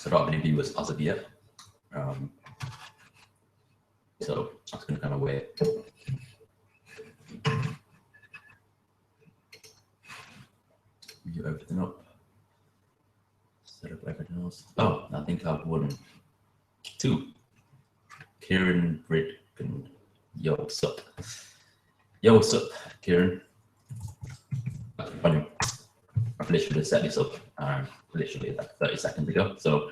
So I don't have any viewers as of yet. So I'm just going to kind of wait. View everything up. Set up everything else. Oh, I think I've won 2. Kieran, Britt, and yo, what's up? Yo, what's up, Kieran? Funny. I've literally set this up literally like 30 seconds ago. So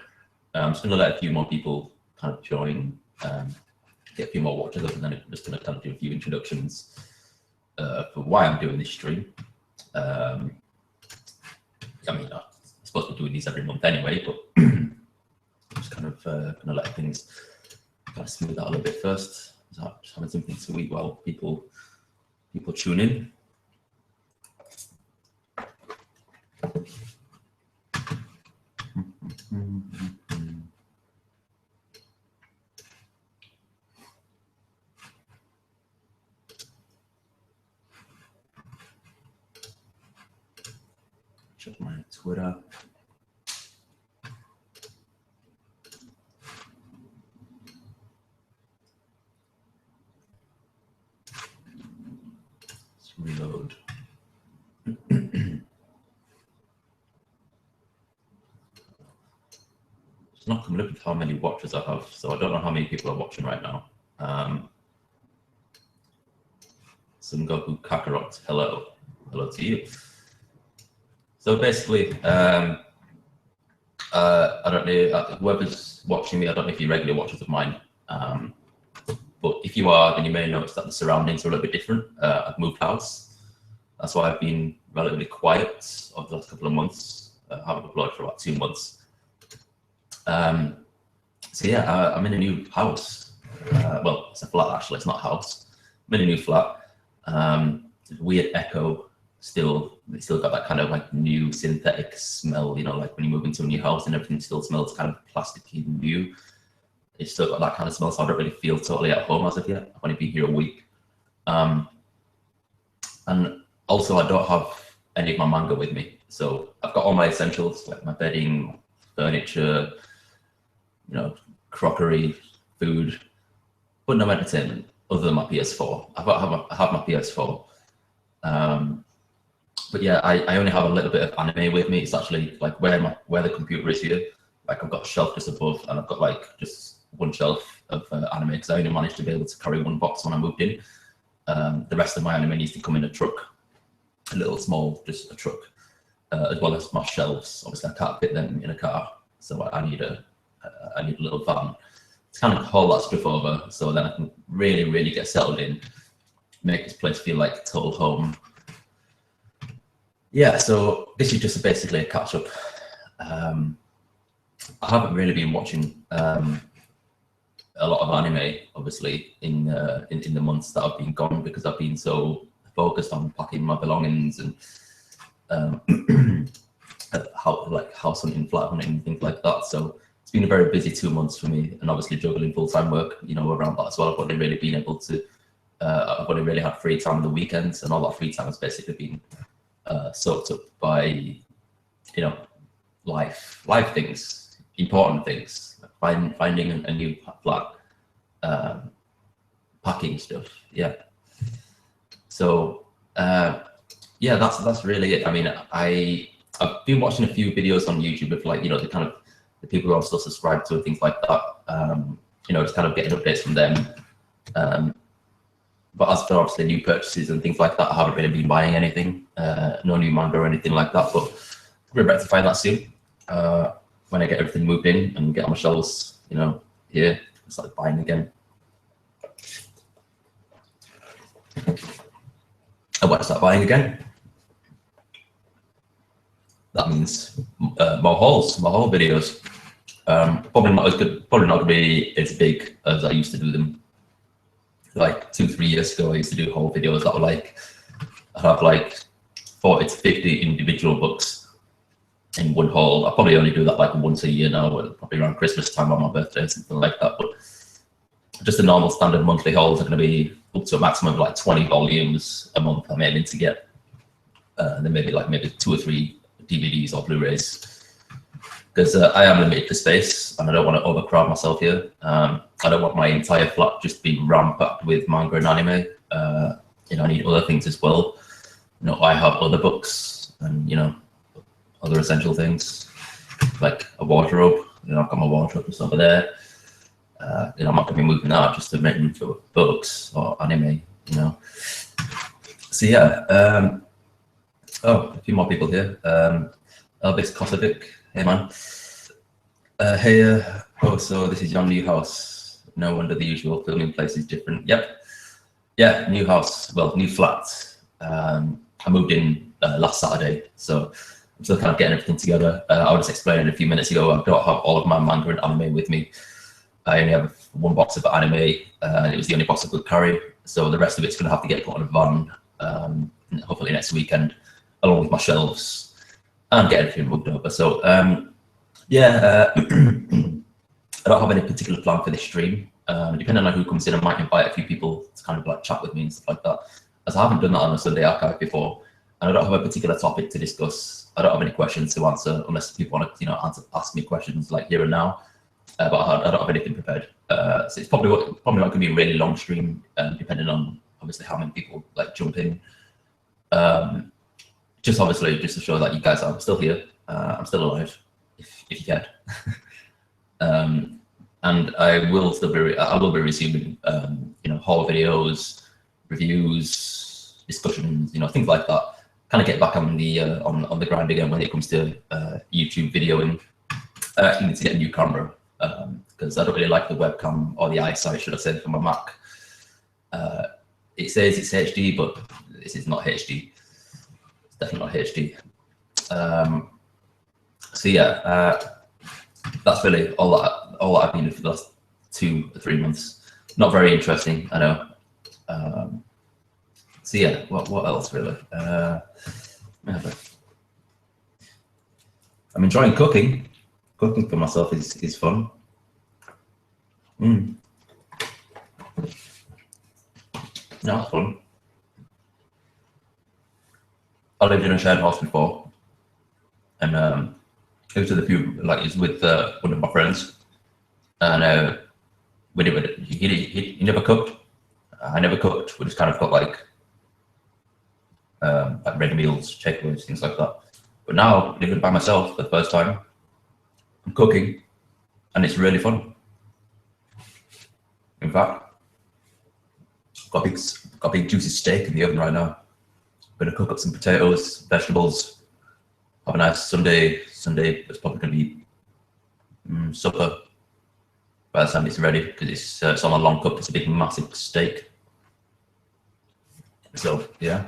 I'm just going to let a few more people kind of join, get a few more watchers up, and then I'm just going to kind of do a few introductions for why I'm doing this stream. I mean, I'm supposed to be doing these every month anyway, but I'm just kind of going to let things kind of smooth out a little bit first. Just having something to eat while people tune in. Check my Twitter. Let's reload. It's not coming up with how many watchers I have, so I don't know how many people are watching right now. Some Goku Kakarot, hello to you. So basically, I don't know, whoever's watching me, I don't know if you're regular watchers of mine, but if you are, then you may notice that the surroundings are a little bit different. I've moved house. That's why I've been relatively quiet over the last couple of months. I haven't uploaded for about 2 months. So yeah, I'm in a new house. Well, it's a flat actually, it's not a house. I'm in a new flat. Weird echo. It's still got that kind of like new synthetic smell, you know, like when you move into a new house and everything still smells kind of plasticky new. It's still got that kind of smell, so I don't really feel totally at home as of yet. I've only been here a week. And also I don't have any of my manga with me. So I've got all my essentials, like my bedding, furniture, you know, crockery, food, but no entertainment other than my PS4. I have my PS4. But yeah, I only have a little bit of anime with me. It's actually like where the computer is here. Like I've got a shelf just above, and I've got like just one shelf of anime because I only managed to be able to carry 1 box when I moved in. The rest of my anime needs to come in a truck, a little small, just a truck, as well as my shelves. Obviously, I can't fit them in a car, so I need a little van to kind of haul that stuff over, so then I can really get settled in, make this place feel like total home. Yeah, so this is just basically a catch up. I haven't really been watching a lot of anime, obviously, in the months that I've been gone because I've been so focused on packing my belongings and house hunting, flat hunting, things like that. So it's been a very busy 2 months for me, and obviously juggling full-time work, you know, around that as well. I've only really been able to. I've only really had free time on the weekends, and all that free time has basically been soaked up by, you know, life things, important things, like finding a new flat, packing stuff. Yeah. So yeah, that's really it. I mean, I've been watching a few videos on YouTube of, like, you know, the kind of the people who I'm still subscribed to and things like that. You know, just kind of getting updates from them. But as for obviously new purchases and things like that, I haven't really been buying anything, no new manga or anything like that. But we're rectifying that soon when I get everything moved in and get on my shelves, you know, here, start buying again. I want to start buying again. That means more haul videos. Probably not as good, probably not going to be as big as I used to do them. Like 2-3 years ago, I used to do haul videos that were like, I'd have like 40 to 50 individual books in one haul. I probably only do that like once a year now, probably around Christmas time on my birthday, something like that. But just the normal standard monthly hauls are going to be up to a maximum of like 20 volumes a month I'm aiming to get. And then maybe 2 or 3 DVDs or Blu-rays. because I am limited to space and I don't want to overcrowd myself here. I don't want my entire flat just being ramped with manga and anime. You know, I need other things as well. You know, I have other books and, you know, other essential things like a wardrobe. You know, I've got my wardrobe just over there. You know, I'm not going to be moving that just to make room for books or anime, you know. So yeah, oh, a few more people here. Elvis Kosovic, hey man. Hey, oh, so this is your new house. No wonder the usual filming place is different. Yep. Yeah, new house, well, new flat. I moved in last Saturday, so I'm still kind of getting everything together. I was explaining a few minutes ago, I don't have all of my manga and anime with me. I only have one box of anime, and it was the only box I could carry. So the rest of it's going to have to get put on a van, hopefully next weekend, along with my shelves, and get everything moved over. So yeah, I don't have any particular plan for this stream. Depending on who comes in, I might invite a few people to kind of like chat with me and stuff like that, as I haven't done that on a Sunday archive before, and I don't have a particular topic to discuss. I don't have any questions to answer unless people want to, you know, ask me questions like here and now. But I don't have anything prepared. So it's probably not going to be a really long stream, depending on obviously how many people like jump in. Just obviously just to show that you guys are still here. I'm still alive, if you can. And I will be resuming, you know, haul videos, reviews, discussions, you know, things like that. Kind of get back on the grind again when it comes to YouTube videoing. I actually need to get a new camera because I don't really like the webcam or the eyesight, should I say, for my Mac. It says it's HD, but this is not HD. It's definitely not HD. So yeah, that's really all that I've been doing for the last 2 or 3 months. Not very interesting, I know. So yeah, what else really? I'm enjoying cooking. Cooking for myself is fun. No, it's fun. I lived in a shared house before, and it was with a few, like it was with one of my friends, and he never cooked. I never cooked. We just kind of got like ready meals, takeaways, things like that. But now living by myself for the first time, I'm cooking, and it's really fun. In fact, got a big juicy steak in the oven right now. I'm gonna cook up some potatoes, vegetables, have a nice Sunday. It's probably gonna be supper by the time it's ready, because it's on a long cook. It's a big, massive steak. So yeah,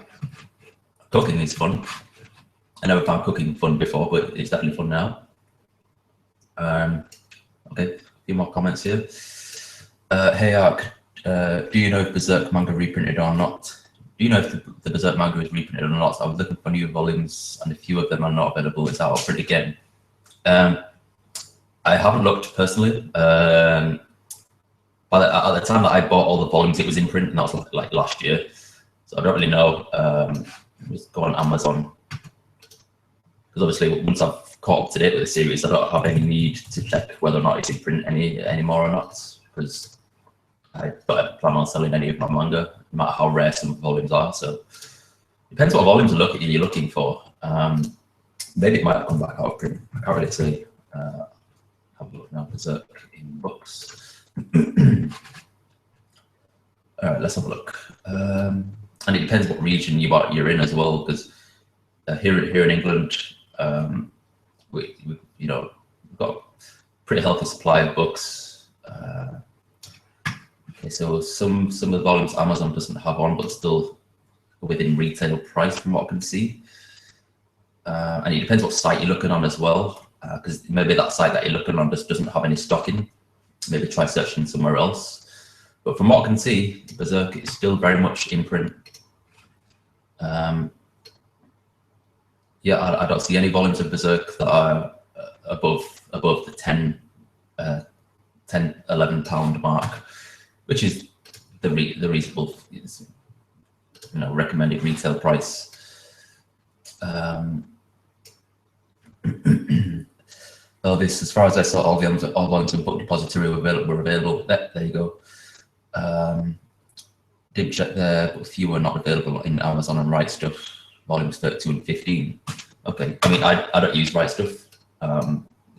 cooking is fun. I never found cooking fun before, but it's definitely fun now. Okay, a few more comments here. Hey Ark, do you know if Berserk manga reprinted or not? Do you know if the Berserk manga is reprinted or not? I was looking for new volumes, and a few of them are not available. It's out of print again. I haven't looked personally. But at the time that I bought all the volumes, it was in print, and that was like last year. So I don't really know. Just go on Amazon, because obviously once I've caught up to date with the series, I don't have any need to check whether or not it's in print anymore or not, because I don't plan on selling any of my manga, no matter how rare some volumes are. So depends what volumes you're looking for. Maybe it might come back out of print. I can't really say. Have a look now. Berserk in books. All right, let's have a look. And it depends what region you're in as well, because here in England, we've got a pretty healthy supply of books. Okay, so some of the volumes Amazon doesn't have on, but still within retail price from what I can see. And it depends what site you're looking on as well, because maybe that site that you're looking on just doesn't have any stock in. Maybe try searching somewhere else. But from what I can see, Berserk is still very much in print. Yeah, I don't see any volumes of Berserk that are above the 10, 11 pound mark, which is the reasonable, recommended retail price. Elvis, as far as I saw, all volumes of Book Depository were available. There you go. Did check there, but a few were not available in Amazon and Right Stuff, volumes 32 and 15. Okay, I mean, I don't use Right Stuff.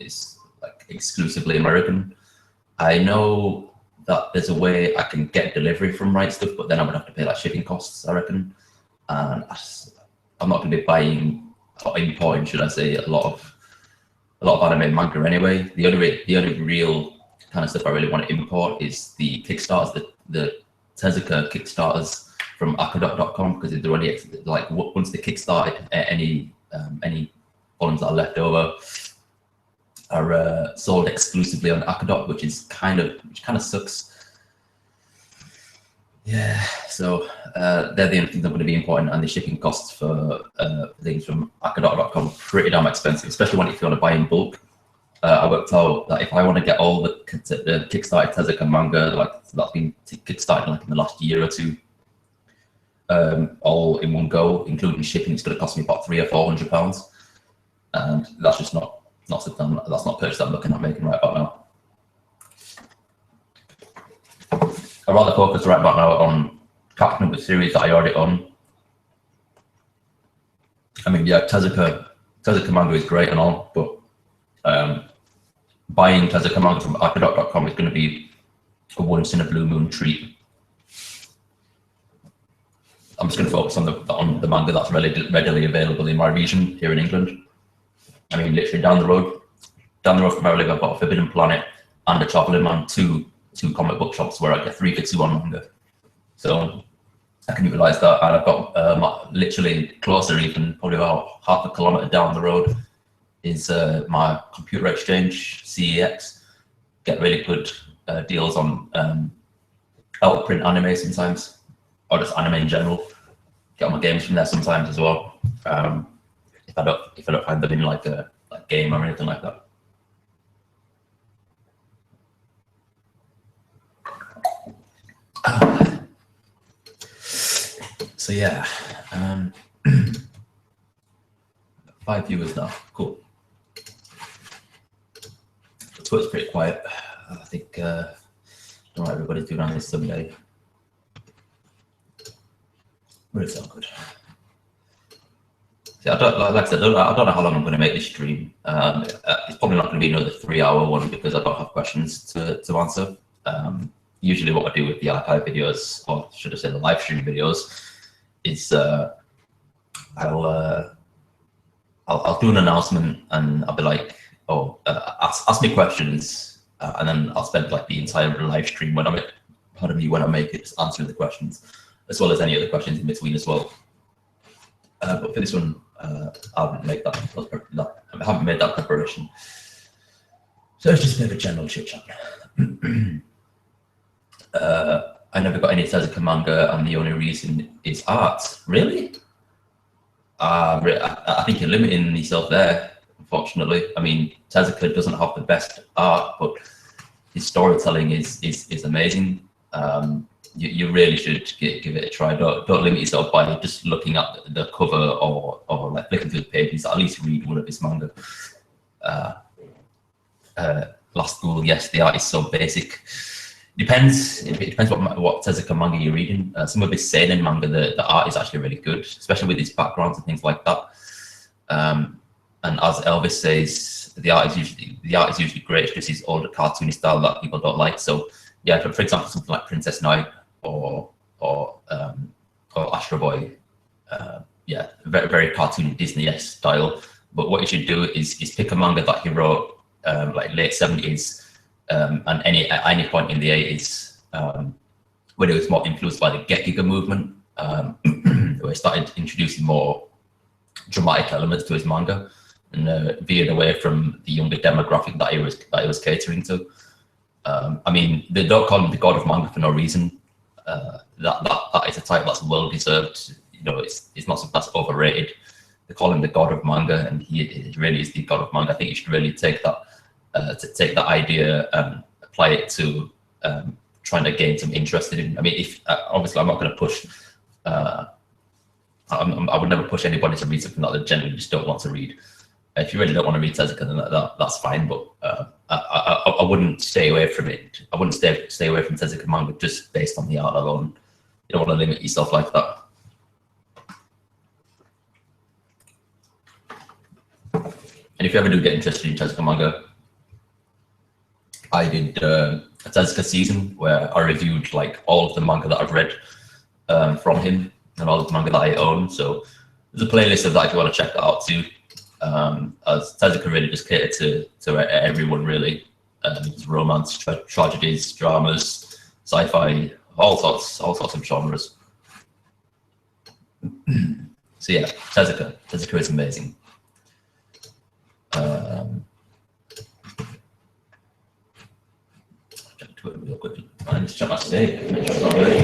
It's like exclusively American. I know that there's a way I can get delivery from Right Stuff, but then I would have to pay like shipping costs, I reckon. And I'm not going to be buying or importing, should I say, a lot of anime manga anyway. The only real kind of stuff I really want to import is the Kickstarters, the Tezuka Kickstarters from akadot.com, because they're only like once they kickstarted, any volumes that are left over are sold exclusively on Akadot, which kind of sucks. Yeah, so they're the only things I'm going to be importing, and the shipping costs for things from akadot.com are pretty damn expensive, especially if you want to buy in bulk. I worked out that if I want to get all the Kickstarted Tezuka manga, like that's been kickstarted like in the last year or two, all in one go, including shipping, it's going to cost me about £300 or £400, and that's just not something. That's not purchase I'm looking at making right about now. I'd rather focus right about now on catching up with series that I already own. I mean, yeah, Tezuka manga is great and all, but buying Tezuka manga from akadot.com is going to be a once in a blue moon treat. I'm just going to focus on the manga that's readily available in my region here in England. I mean, literally down the road from where I live, I've got Forbidden Planet and a Traveling Man, two comic book shops where I get 3 for 2 on manga. So I can utilize that, and I've got literally closer, even probably about half a kilometer down the road, is my computer exchange, CEX. Get really good deals on out of print anime sometimes, or just anime in general. Get all my games from there sometimes as well. If I don't find them in like a game or anything like that. So yeah, 5 viewers now. Cool. Twitter's pretty quiet. I think don't know what everybody's doing on this Sunday, but it's all good. See, I don't know how long I'm going to make this stream. It's probably not going to be another 3-hour one because I don't have questions to answer. Usually what I do with the archive videos, or should I say the live stream videos, is I'll do an announcement and I'll be like, oh, ask me questions, and then I'll spend like the entire live stream when I make it answering the questions, as well as any other questions in between as well. But for this one, I haven't made that preparation. So it's just a bit of a general chit chat. I never got any Tezuka manga, and the only reason is art. Really? I think you're limiting yourself there, unfortunately. I mean, Tezuka doesn't have the best art, but his storytelling is amazing. You really should give it a try. Don't limit yourself by just looking at the cover or like flicking through the pages. At least read one of his manga. Last School, yes, the art is so basic. It depends what Tezuka manga you're reading. Some of his seinen manga, the art is actually really good, especially with his backgrounds and things like that. And as Elvis says, the art is usually great. It's just his older cartoony style that people don't like. So yeah, for example, something like Princess Knight or Astro Boy, yeah, very very cartoony Disney-esque style. But what you should do is pick a manga that he wrote like late 70s. And at any point in the 80s, when it was more influenced by the Gekiga movement, where he started introducing more dramatic elements to his manga and veered away from the younger demographic that he was catering to. I mean, they don't call him the god of manga for no reason. That is a title that's well deserved. You know, it's not something that's overrated. They call him the god of manga, and he really is the god of manga. I think you should really take that idea and apply it to trying to gain some interest in it. I mean, if obviously I'm not going to push. I would never push anybody to read something that they genuinely just don't want to read. If you really don't want to read Tezuka, then that's fine. But I wouldn't stay away from it. I wouldn't stay away from Tezuka manga just based on the art alone. You don't want to limit yourself like that. And if you ever do get interested in Tezuka manga, I did a Tezuka season where I reviewed like all of the manga that I've read from him and all of the manga that I own. So there's a playlist of that if you want to check that out too. As Tezuka really just catered to everyone really. Romance, tragedies, dramas, sci-fi, all sorts of genres. So yeah, Tezuka is amazing. Check Twitter real quick. I need to check my steak. Make sure it's not ready.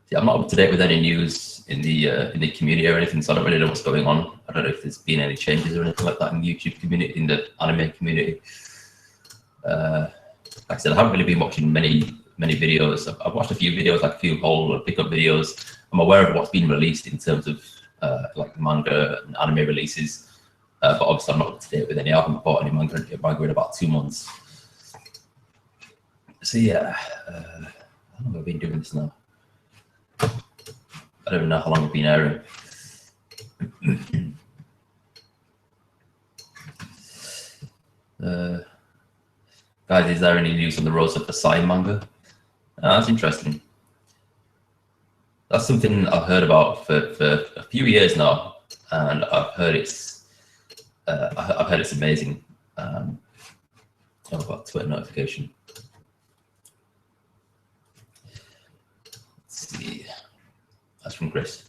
See, I'm not up to date with any news in the community or anything, so I don't really know what's going on. I don't know if there's been any changes or anything like that in the YouTube community, in the anime community. Like I said, I haven't really been watching many videos. I've watched a few videos, like a few whole pickup videos. I'm aware of what's been released in terms of like manga and anime releases, but obviously I'm not up to date with any. I haven't bought any manga in about 2 months. So yeah, how long have I been doing this now? I don't even know how long I've been airing. Guys, is there any news on the Rose of Versailles manga? That's interesting. That's something I've heard about for a few years now, and I've heard it's amazing. I've got a Twitter notification. Let's see. That's from Chris.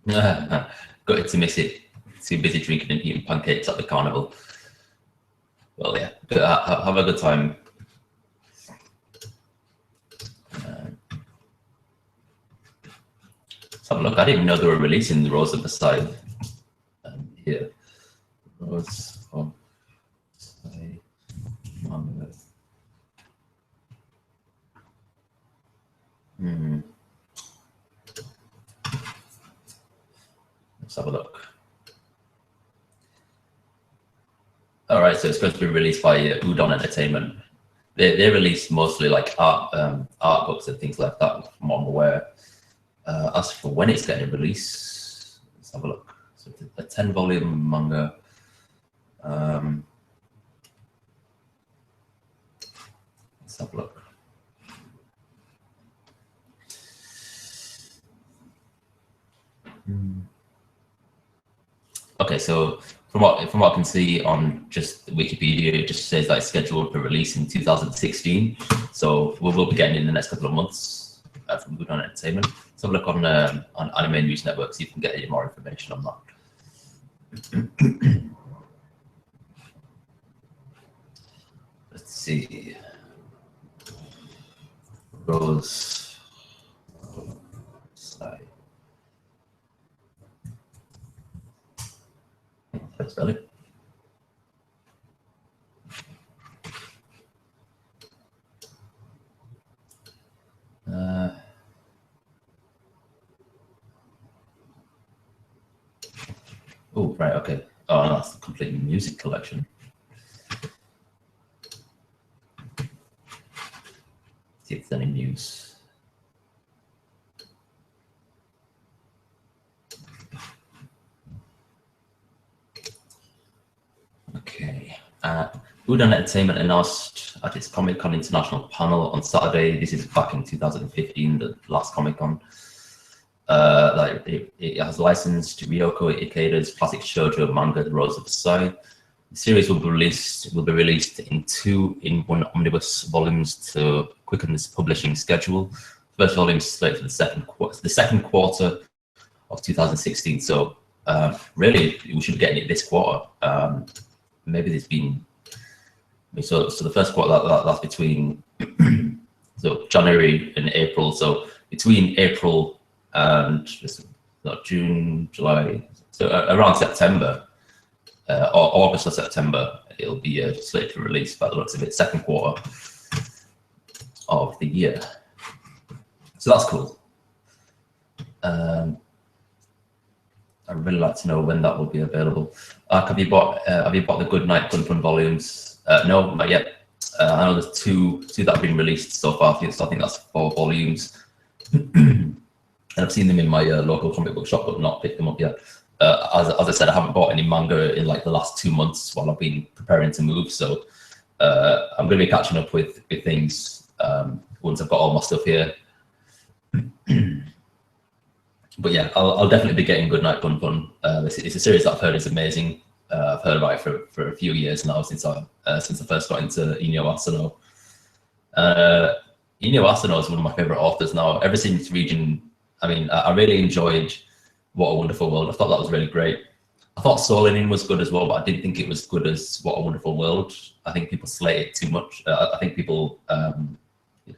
Got it to miss it. Too busy drinking and eating pancakes at the carnival. Well, yeah, have a good time. Let's have a look. I didn't even know they were releasing the Rose of Versailles. Here, Rose of Versailles manga. Let's have a look. All right, so it's going to be released by Udon Entertainment. They release mostly like art books and things like that, from what I'm aware. As for when it's getting released, let's have a look. So it's a 10-volume manga. Let's have a look. Okay, so from what I can see on just Wikipedia, it just says that it's scheduled for release in 2016. So we'll be getting in the next couple of months from Udon Entertainment. So have a look on Anime News Network, so you can get any more information on that. Let's see. Rose. Let's spell it. Oh, right, okay. Oh, that's the complete music collection. See if there's any news. Okay. Udon Entertainment announced at its Comic-Con International panel on Saturday. This is back in 2015, the last Comic-Con. Like it has licensed to Ryoko Ikeda's classic shoujo manga, The Rose of Versailles. The series will be released in 2-in-1 omnibus volumes to quicken this publishing schedule. First volume is slated for the second quarter of 2016. So really, we should be getting it this quarter. Maybe there's been so the first quarter that's between So January and April. So between April and June, July, so around September, or August or September, it'll be slated for release by the looks of it, second quarter of the year. So that's cool. I'd really like to know when that will be available. Have you bought the Good Night Fun Fun volumes? No, not yet. I know there's two that have been released so far. So I think that's 4 volumes. And I've seen them in my local comic book shop, but not picked them up yet. As I said, I haven't bought any manga in like the last 2 months while I've been preparing to move. So I'm going to be catching up with things once I've got all my stuff here. But yeah, I'll definitely be getting Good Night Fun Fun. It's a series that I've heard is amazing. I've heard about it for a few years now, since I first got into Inyo Asano. Inyo Asano is one of my favorite authors now. Ever since reading, I mean, I really enjoyed What a Wonderful World. I thought that was really great. I thought Soul Eating was good as well, but I didn't think it was good as What a Wonderful World. I think people slate it too much. I think people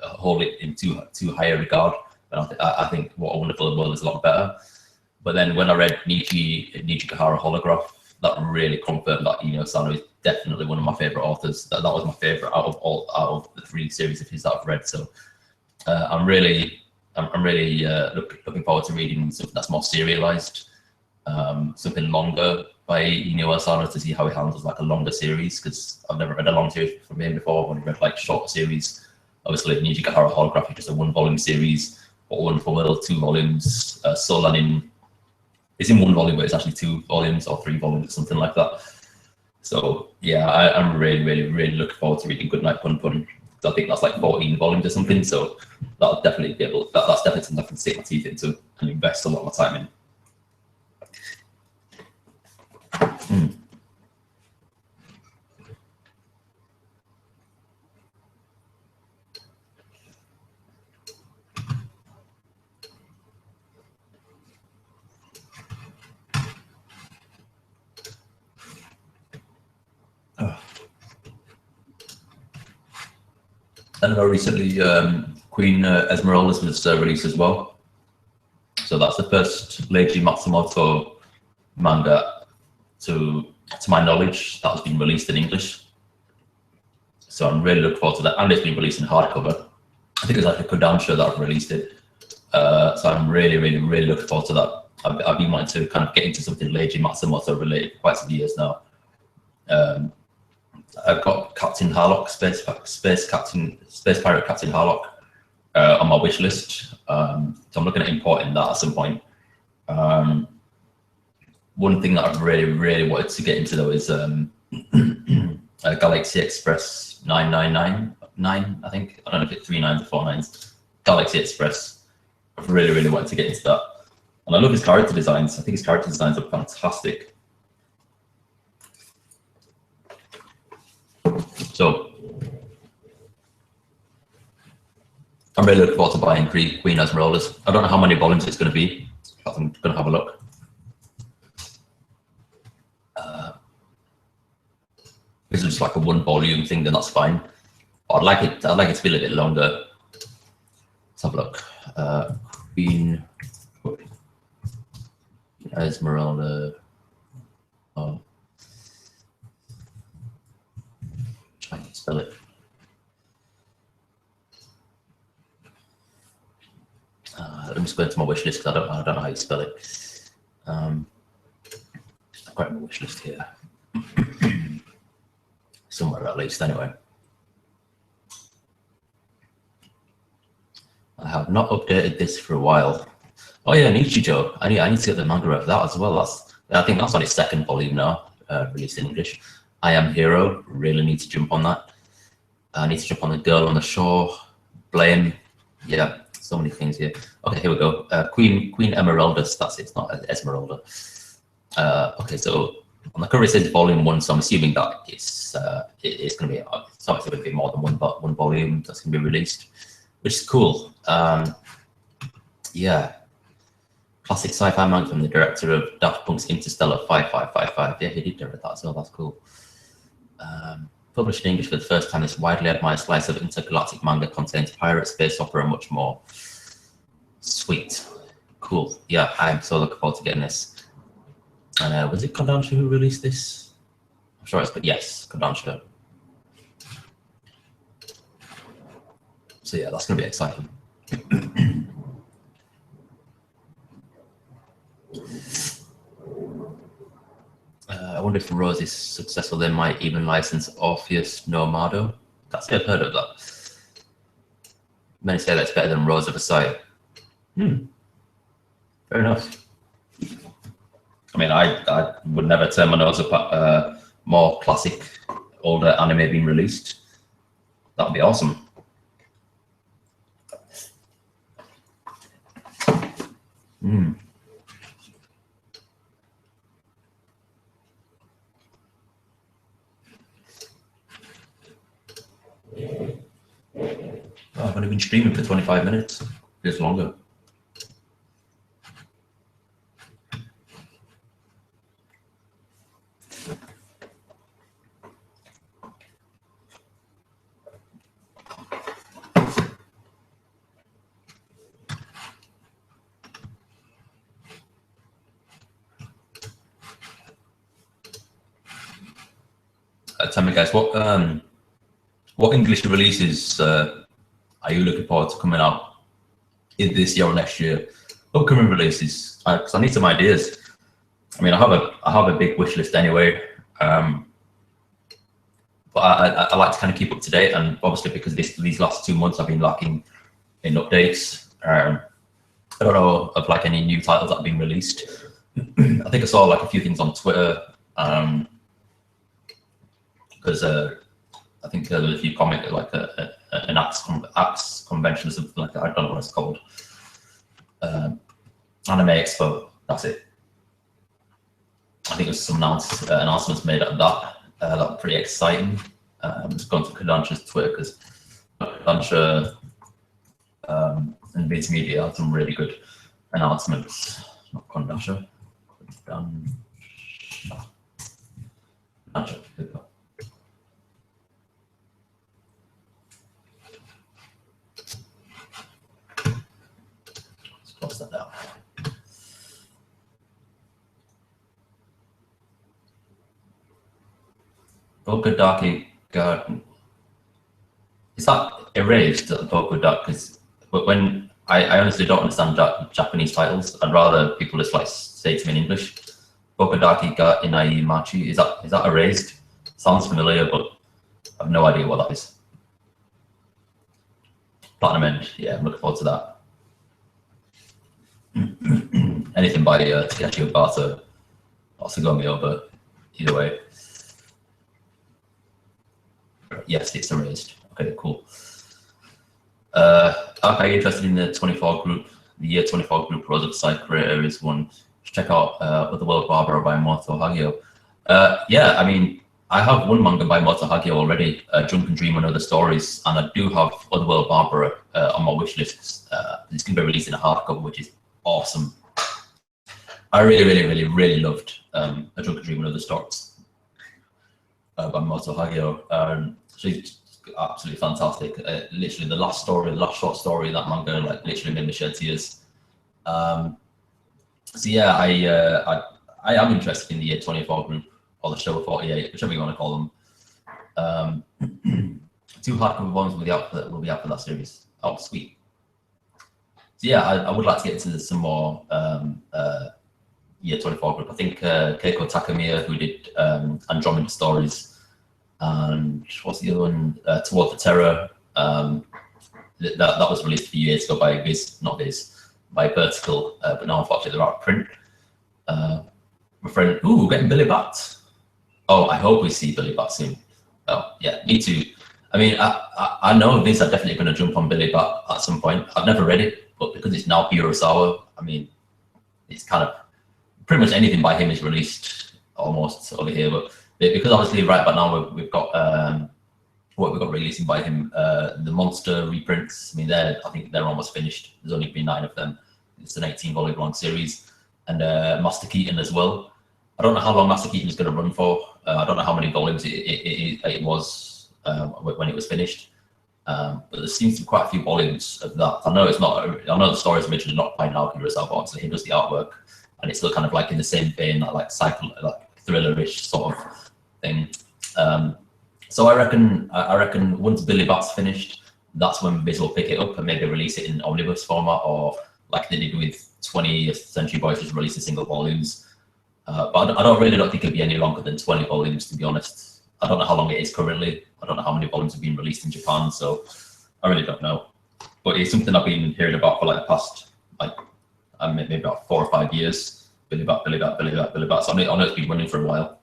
hold it in too high a regard. But I think What a Wonderful World is a lot better. But then when I read Nijikahara Holograph, that really confirmed that Inyo Asano is definitely one of my favorite authors. That was my favorite out of the 3 series of his that I've read. So I'm really looking forward to reading something that's more serialized, something longer by Inyo Asano, to see how he handles like a longer series, because I've never read a long series from him before. I've only read like short series. Obviously, Nijikahara Holograph is just a 1-volume series. What a Wonderful World, 2 volumes. Soul Eating, it's in 1 volume, but it's actually 2 volumes or 3 volumes, something like that. So yeah, I'm really looking forward to reading Good Night Fun Fun. I think that's like 14 volumes or something. So that'll definitely be able. That's definitely something I can sink my teeth into and invest a lot of my time in. And recently, Queen Esmeralda's was released as well. So that's the first Leiji Matsumoto manga, to my knowledge, that has been released in English. So I'm really looking forward to that. And it's been released in hardcover. I think it's like a Kodansha that I've released it. So I'm really looking forward to that. I've been wanting to kind of get into something Leiji Matsumoto related for quite some years now. I've got Captain Harlock, Space Pirate Captain Harlock on my wish list. So I'm looking at importing that at some point. One thing that I've really wanted to get into though is Galaxy Express 999, I think. I don't know if it's 3 9s or 4 9s. Galaxy Express. I've really wanted to get into that. And I love his character designs. I think his character designs are fantastic. So I'm really looking forward to buying Queen Esmeralda's. I don't know how many volumes it's going to be. I'm going to have a look. If it's just like a 1-volume thing, then that's fine. But I'd like it to be a little bit longer. Let's have a look. Queen Esmeralda. Oh. I can spell it. Let me just go into my wish list, because I don't know how you spell it. I've got my wish list here. Somewhere at least, anyway. I have not updated this for a while. Oh yeah, Nichijou. I need to get the manga of that as well. I think that's on its 2nd volume now, released in English. I Am Hero, really need to jump on that. I need to jump on The Girl on the Shore, Blame. Yeah, so many things here. Okay, here we go. Queen Emeraldas, that's it, it's not Esmeralda. Okay, so on the cover it says volume 1, so I'm assuming that it's going to be, it's obviously going to be more than one volume that's going to be released, which is cool. Yeah. Classic sci-fi manga from the director of Daft Punk's Interstellar 5555. Yeah, he did direct that as well. That's cool. Published in English for the first time, this widely admired slice of intergalactic manga contains pirate, space opera, and much more. Sweet. Cool. Yeah, I'm so looking forward to getting this. And was it Kodansha who released this? I'm sure it's, but yes, Kodansha. So yeah, that's going to be exciting. I wonder if Rose is successful, they might even license Orpheus Nomado. That's it, I've heard of that. Many say that's better than Rose of Versailles. Fair enough. I mean, I would never turn my nose up at more classic, older anime being released. That would be awesome. Oh, I've only been streaming for 25 minutes. It's longer. Tell me, guys, what English releases are you looking forward to coming out in this year or next year? Upcoming releases, because I need some ideas. I mean, I have a big wish list anyway, but I like to kind of keep up to date, and obviously because these last 2 months I've been lacking in updates. I don't know of like any new titles that have been released. I think I saw like a few things on Twitter. Because I think there was a few comments like an axe convention or something like that. I don't know what it's called. Anime Expo. That's it. I think there's some announcements made at that. That were pretty exciting. Just going to Kodansha's Twitter because Kodansha and Viz Media had some really good announcements. Not Kodansha. Kodansha. Close that out. Bokodaki Garden. Is that erased at the Bokodak? Because when I honestly don't understand Japanese titles. I'd rather people just like say to me in English. Bokodaki ga inai machi. Is that erased? Sounds familiar, but I have no idea what that is. Platinum End. Yeah, I'm looking forward to that. Anything by Takeshi Obata also got me over either way. Yes, it's erased. Okay, cool. Are you interested in the 24 group? The year 24 group Rose of Side creator is one. Check out Otherworld Barbara by Moto Hagio. Yeah, I mean, I have one manga by Moto Hagio already, Drunken Dream and Other Stories, and I do have Otherworld Barbara on my wish list. It's going to be released in a hardcover, which is awesome. I really loved A Drunken Dream and Other Stories by Moto Hagio. She's absolutely fantastic. Literally, the last short story in that manga, like literally made me shed tears. So yeah, I am interested in the year 24 group or the show 48, whichever you want to call them. 2 hardcover volumes will be out for that series. Oh, sweet. So yeah, I would like to get into some more year 24 group. I think Keiko Takamiya, who did Andromeda Stories, and what's the other one? Toward the Terror. That was released a few years ago by by Vertical, but now unfortunately they're out of print. My friend, getting Billy Bat. Oh, I hope we see Billy Bat soon. Oh, yeah, me too. I mean, I know these are definitely going to jump on Billy Bat at some point. I've never read it, but because it's now Kurosawa, I mean, it's kind of pretty much anything by him is released almost over here. But because obviously right about now we've got what we've got releasing by him, the Monster reprints. I mean, I think they're almost finished. There's only been 9 of them. It's an 18-volume long series, and Master Keaton as well. I don't know how long Master Keaton is going to run for. I don't know how many volumes it was when it was finished. But there seems to be quite a few volumes of that. I know it's not. I know the stories originally not quite Naoki Urasawa, but obviously he does the artwork, and it's still kind of like in the same vein, like thriller-ish sort of thing. So I reckon once Billy Bat's finished, that's when Viz will pick it up and maybe release it in omnibus format, or like they did with 20th Century Boys, just releasing single volumes. But I don't think it'll be any longer than 20 volumes, to be honest. I don't know how long it is currently. I don't know how many volumes have been released in Japan, so I really don't know. But it's something I've been hearing about for like the past, maybe about 4 or 5 years. Billy Bat. So I know it's been running for a while.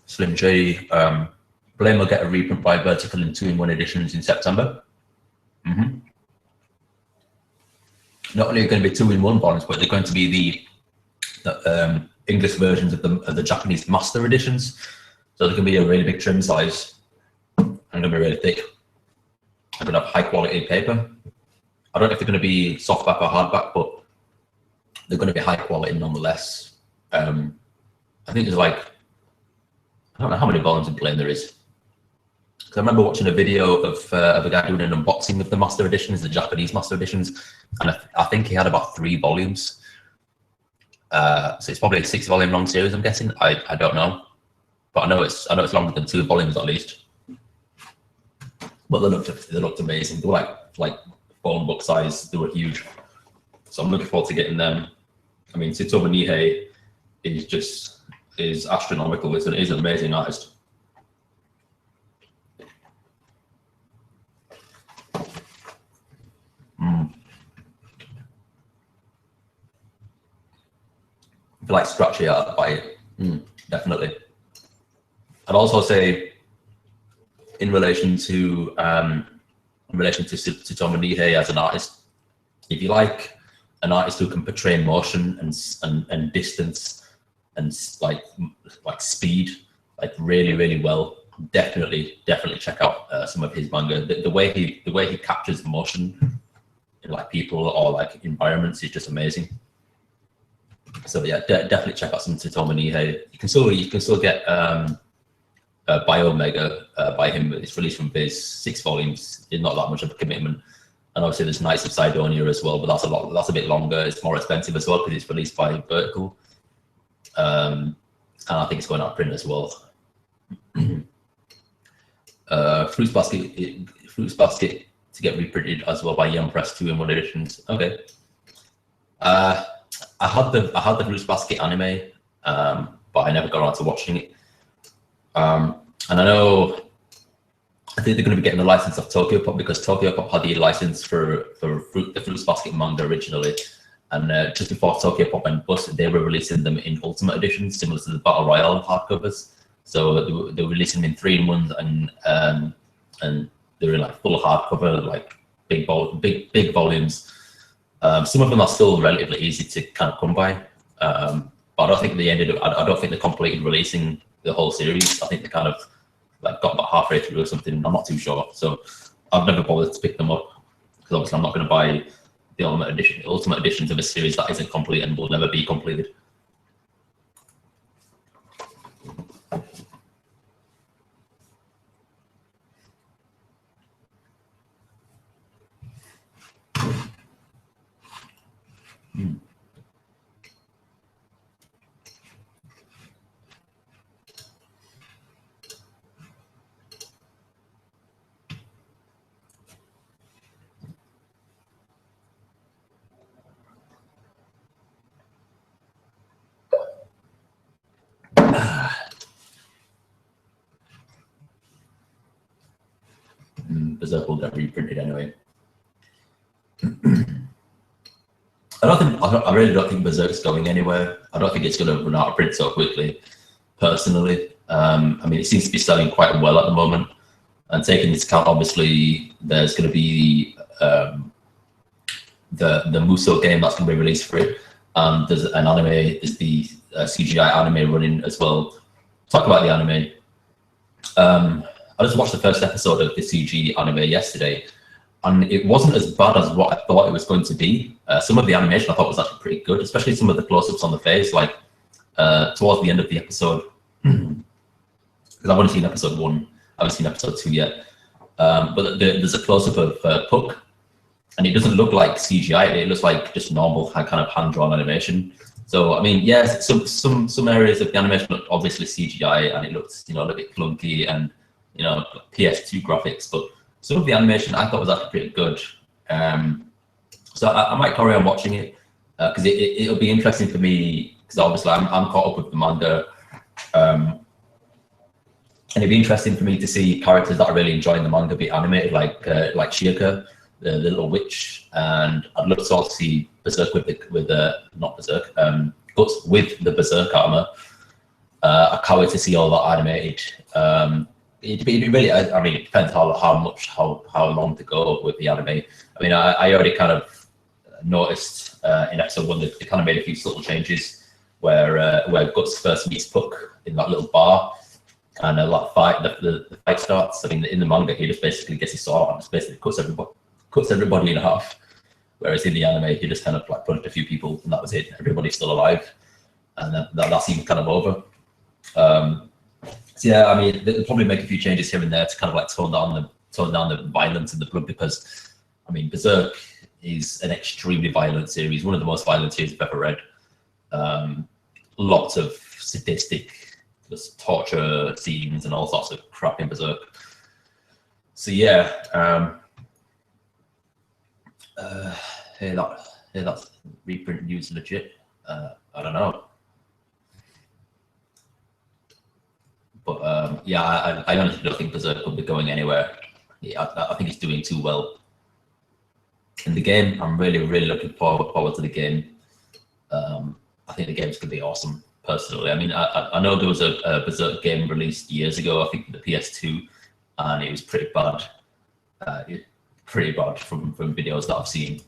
Slim J, Blame will get a reprint by Vertical in 2-in-1 editions in September. Not only are going to be 2-in-1 volumes, but they're going to be the English versions of the Japanese master editions. So they're going to be a really big trim size and going to be really thick. They're going to have high quality paper. I don't know if they're going to be softback or hardback, but they're going to be high quality nonetheless. I think there's I don't know how many volumes of Blame there is. Because I remember watching a video of a guy doing an unboxing of the master editions, the Japanese master editions, and I think he had about 3 volumes. So it's probably a 6-volume long series, I'm guessing. I don't know, but I know it's longer than 2 volumes at least. But they looked amazing. They were like phone book size. They were huge. So I'm looking forward to getting them. I mean, Tsutomu Nihei is astronomical. He's an amazing artist. If you like scratchy art, buy it. Definitely. I'd also say, in relation to Tsutomu Nihei as an artist, if you like an artist who can portray motion and distance and like speed really well, definitely check out some of his manga. The way he captures motion in like people or like environments is just amazing. So yeah, definitely check out some Tsutomu Nihei. You can still get Bio-Mega by him. It's released from Viz, 6 volumes. It's not that much of a commitment. And obviously there's Knights of Sidonia as well, but that's a bit longer. It's more expensive as well because it's released by Vertical. And I think it's going out of print as well. Fruits Basket to get reprinted as well by Young Press 2-in-1 editions. Okay. I had the Fruits Basket anime, but I never got around to watching it. And I think they're going to be getting the license of Tokyo Pop because Tokyo Pop had the license for the Fruits Basket manga originally. And just before Tokyo Pop went bust, they were releasing them in Ultimate editions, similar to the Battle Royale hardcovers. So they were releasing them in 3-in-1s and they were in like full hardcover, like big volumes. Some of them are still relatively easy to kind of come by, but I don't think they completed releasing the whole series. I think they kind of like got about halfway through or something. I'm not too sure. So I've never bothered to pick them up because obviously I'm not going to buy the ultimate editions of a series that isn't complete and will never be completed. Berserk will get reprinted anyway. I really don't think Berserk's going anywhere. I don't think it's going to run out of print so quickly, personally. I mean, it seems to be selling quite well at the moment. And taking into account, obviously, there's going to be the Muso game that's going to be released for it. There's an anime, there's the CGI anime running as well. Talk about the anime. I just watched the first episode of the CG anime yesterday, and it wasn't as bad as what I thought it was going to be. Some of the animation I thought was actually pretty good, especially some of the close-ups on the face, like towards the end of the episode. Because I've only seen episode 1, I haven't seen episode 2 yet. But there's a close-up of Puck, and it doesn't look like CGI. It looks like just normal kind of hand-drawn animation. So I mean, yes, some areas of the animation look obviously CGI, and it looks, you know, a little bit clunky and, you know, PS2 graphics. But some of the animation I thought was actually pretty good. So I might carry on watching it because it'll be interesting for me, because obviously I'm caught up with the manga. And it'd be interesting for me to see characters that are really enjoying the manga be animated, like Shiaka, the little witch, and I'd love to also see Berserk not Berserk, Guts with the Berserk armor. I can't wait to see all that animated. It'd be really, I mean, it depends how long to go with the anime. I mean, I already kind of noticed in episode 1 that they kind of made a few subtle changes where Guts first meets Puck in that little bar. And the fight starts. I mean, in the manga, he just basically gets his sword and just basically cuts everybody in half. Whereas in the anime, he just kind of like punched a few people, and that was it. Everybody's still alive, and that seems kind of over. So yeah, I mean, they'll probably make a few changes here and there to kind of like tone down the violence and the blood, because I mean, Berserk is an extremely violent series, one of the most violent series I've ever read. Lots of sadistic, just torture scenes and all sorts of crap in Berserk. So yeah, hey, that's reprint news legit. I don't know, but yeah, I honestly don't think Berserk will be going anywhere. Yeah, I think it's doing too well in the game. I'm really looking forward to the game. I think the game's gonna be awesome. Personally, I mean, I know there was a Berserk game released years ago, I think for the PS2, and it was pretty bad. From videos that I've seen.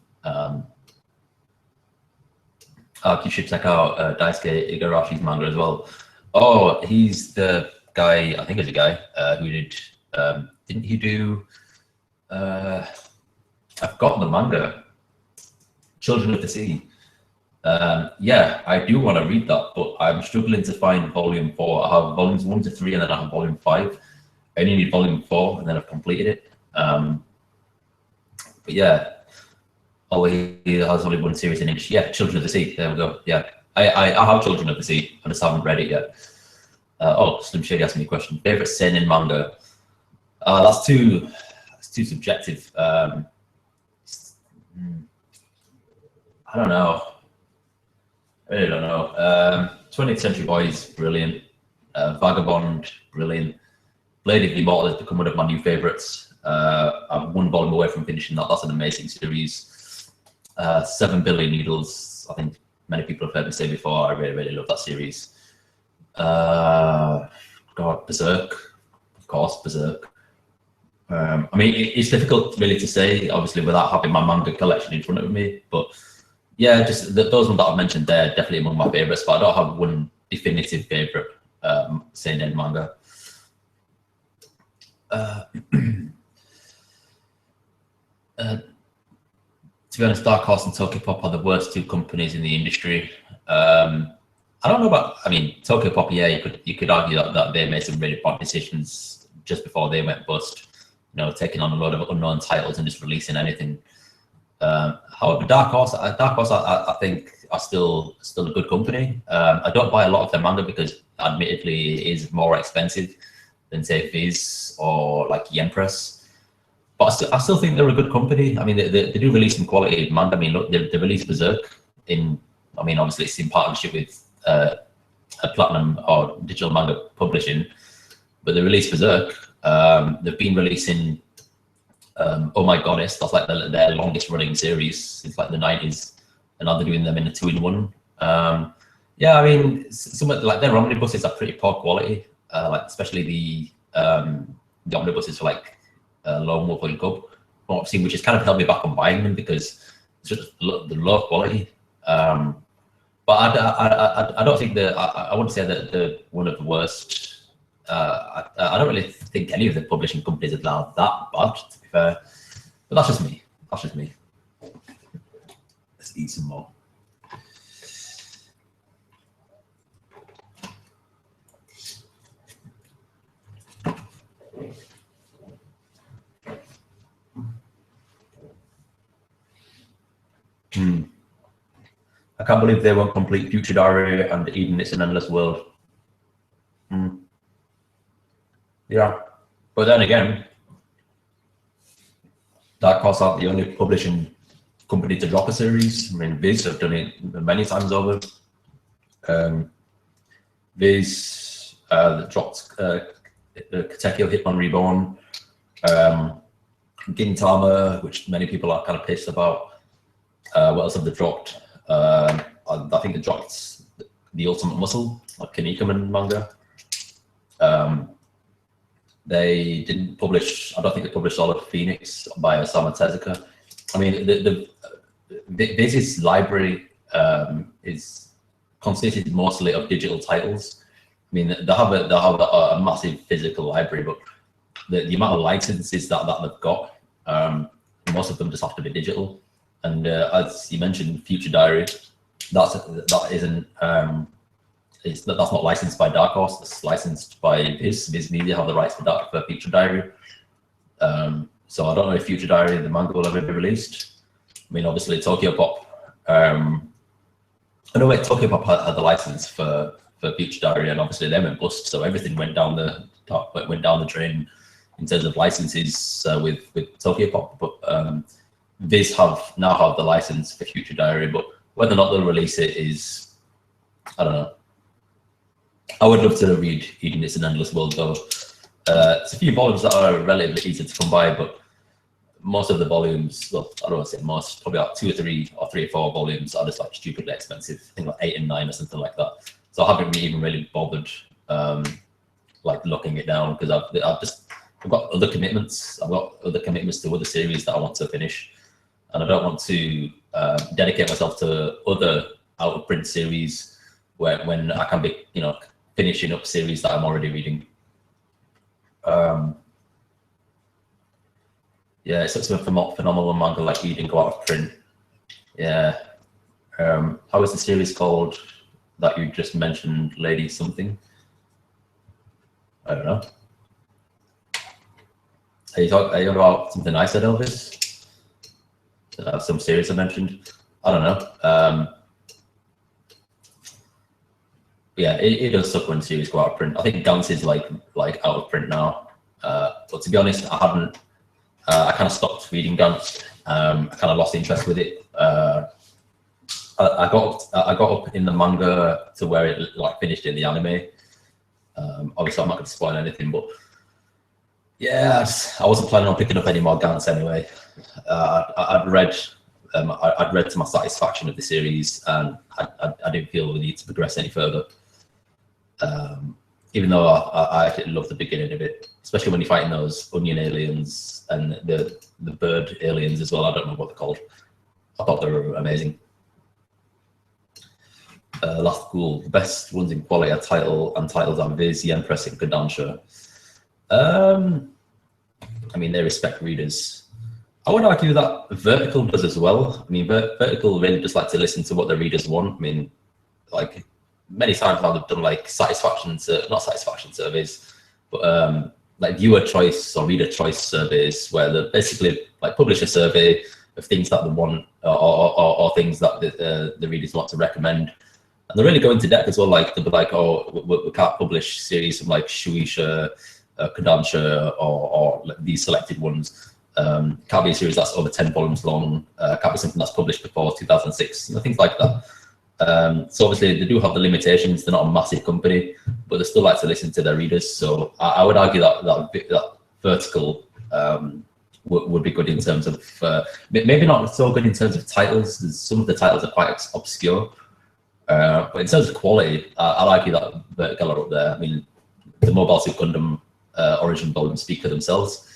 You should check out Daisuke Igarashi's manga as well. Oh, he's the guy, I think it's a guy who did, didn't he do, I've forgotten the manga, Children of the Sea. Yeah, I do want to read that, but I'm struggling to find volume 4. I have volumes 1 to 3, and then I have volume 5. I only need volume 4, and then I've completed it. But yeah, he has only one series in English. Yeah, Children of the Sea. There we go. Yeah, I have Children of the Sea. I just haven't read it yet. Slim Shady asked me a question. Favorite seinen manga? That's too subjective. I don't know. I really don't know. 20th Century Boys, brilliant. Vagabond, brilliant. Blade of the Immortal has become one of my new favorites. I'm 1 volume away from finishing that. That's an amazing series. 7 Billion Needles, I think many people have heard me say before. I really love that series. God, Berserk, of course, Berserk. I mean, it's difficult really to say, obviously, without having my manga collection in front of me, but yeah, just those ones that I've mentioned there, definitely among my favorites, but I don't have one definitive favorite seinen manga. To be honest, Dark Horse and Tokyopop are the worst 2 companies in the industry. I don't know about, I mean, Tokyopop, yeah, you could argue that they made some really bad decisions just before they went bust, you know, taking on a load of unknown titles and just releasing anything. However, Dark Horse, I think are still a good company. I don't buy a lot of their manga because, admittedly, it is more expensive than say Viz or like Yen Press. But I still think they're a good company. I mean, they do release some quality manga. I mean, look, they released Berserk I mean, obviously it's in partnership with a Platinum or Digital Manga Publishing, but they released Berserk. They've been releasing Oh My Goddess. That's like their longest running series since like the 90s, and now they're doing them in a 2-in-1. Yeah, I mean, some of like their omnibuses are pretty poor quality. Like especially the omnibuses for like Lone Wolf and Cub, which has kind of held me back on buying them because it's just the low quality. But I don't think I wouldn't say that they're one of the worst I don't really think any of the publishing companies are that bad, to be fair. But that's just me. That's just me. Let's eat some more. I can't believe they won't complete Future Diary and Eden It's an Endless World. Yeah, but then again, Dark Horse aren't the only publishing company to drop a series. I mean, Viz have done it many times over. Viz dropped Katekyo Hitman Reborn, Gintama, which many people are kind of pissed about. What else have they dropped? I think they dropped The Ultimate Muscle, like Kinnikuman manga. They didn't publish, I don't think they published Solid Phoenix by Osamu Tezuka. I mean, Viz's library is consisted mostly of digital titles. I mean, they have a massive physical library, but the amount of licenses that they've got, most of them just have to be digital. And as you mentioned, Future Diary, that's not licensed by Dark Horse. It's licensed by Viz Media have the rights for that for Future Diary. So I don't know if Future Diary, the manga, will ever be released. I mean, obviously Tokyo Pop. Tokyo Pop had the license for Future Diary, and obviously they went bust. So everything went down the drain in terms of licenses with Tokyo Pop. But Viz now have the license for Future Diary, but whether or not they'll release it is, I don't know. I would love to read Eden It's an Endless World though. It's a few volumes that are relatively easy to come by, but most of the volumes, well, I don't want to say most, probably like 2 or 3 or 4 volumes are just like stupidly expensive. I think like 8 and 9 or something like that. So I haven't even really bothered like looking it down, because I've got other commitments. I've got other commitments to other series that I want to finish, and I don't want to dedicate myself to other out of print series when I can be, finishing up series that I'm already reading. Yeah, it's such a phenomenal manga like Eden go out of print. Yeah. How is the series called that you just mentioned, Lady Something? I don't know. Are you talking about something I said, Elvis? Some series I mentioned? I don't know. Yeah, it does suck when series go out of print. I think Gantz is like out of print now. But to be honest, I kind of stopped reading Gantz. I kind of lost interest with it. I got up in the manga to where it finished in the anime. Obviously, I'm not going to spoil anything, but yeah, I wasn't planning on picking up any more Gantz anyway. I'd read to my satisfaction of the series, and I didn't feel the need to progress any further. Even though I actually love the beginning of it, especially when you're fighting those onion aliens and the bird aliens as well. I don't know what they're called. I thought they were amazing. Last Ghoul, the best ones in quality are titles are Viz, the Empress, and Kodansha. I mean, they respect readers. I would argue that Vertical does as well. I mean, Vertical really just like to listen to what the readers want. I mean, like many times I've done like not satisfaction surveys, but like viewer choice or reader choice surveys, where they basically like publish a survey of things that they want or things that the readers want to recommend. And they really go into depth as well. Like they'll be like, oh, we can't publish series from like Shueisha, Kodansha, or like these selected ones. Can't be a series that's over 10 volumes long. Can't be something that's published before 2006. Things like that. So obviously they do have the limitations. They're not a massive company, but they still like to listen to their readers. So I would argue that Vertical would be good in terms of maybe not so good in terms of titles. Some of the titles are quite obscure, but in terms of quality, I'd argue that Vertical are up there. I mean, the Mobile Suit Gundam origin volumes speak for themselves.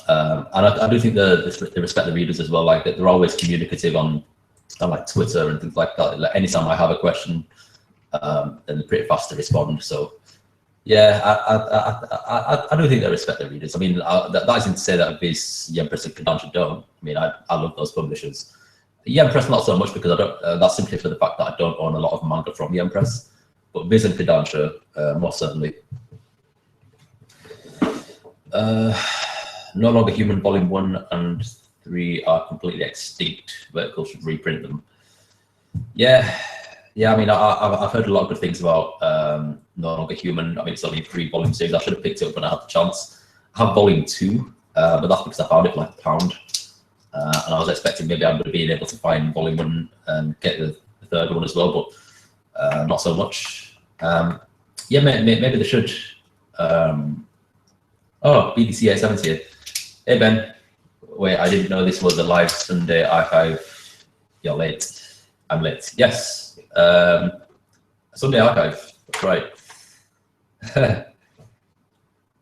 And I do think they respect the readers as well. Like they're always communicative on like Twitter and things like that. Like anytime I have a question, then they're pretty fast to respond. So Yeah, I do think they respect their readers. I mean, that isn't to say that Viz, Yempress, and Kodansha don't. I mean, I love those publishers. Yempress not so much because I don't. That's simply for the fact that I don't own a lot of manga from Yempress. But Viz and Kodansha, most certainly. No Longer Human Volume 1 and 3 are completely extinct. Vertical should reprint them. Yeah. I mean, I've heard a lot of good things about No Longer Human. I mean, it's only a 3-volume series. I should have picked it up when I had the chance. I have Volume 2, but that's because I found it for like £1. And I was expecting maybe I would be able to find Volume 1 and get the 3rd one as well, but not so much. Yeah, maybe they should. Oh, BDC 870. Hey, Ben. Wait, I didn't know this was a live Sunday archive. You're late. I'm late. Yes. Sunday archive. That's right.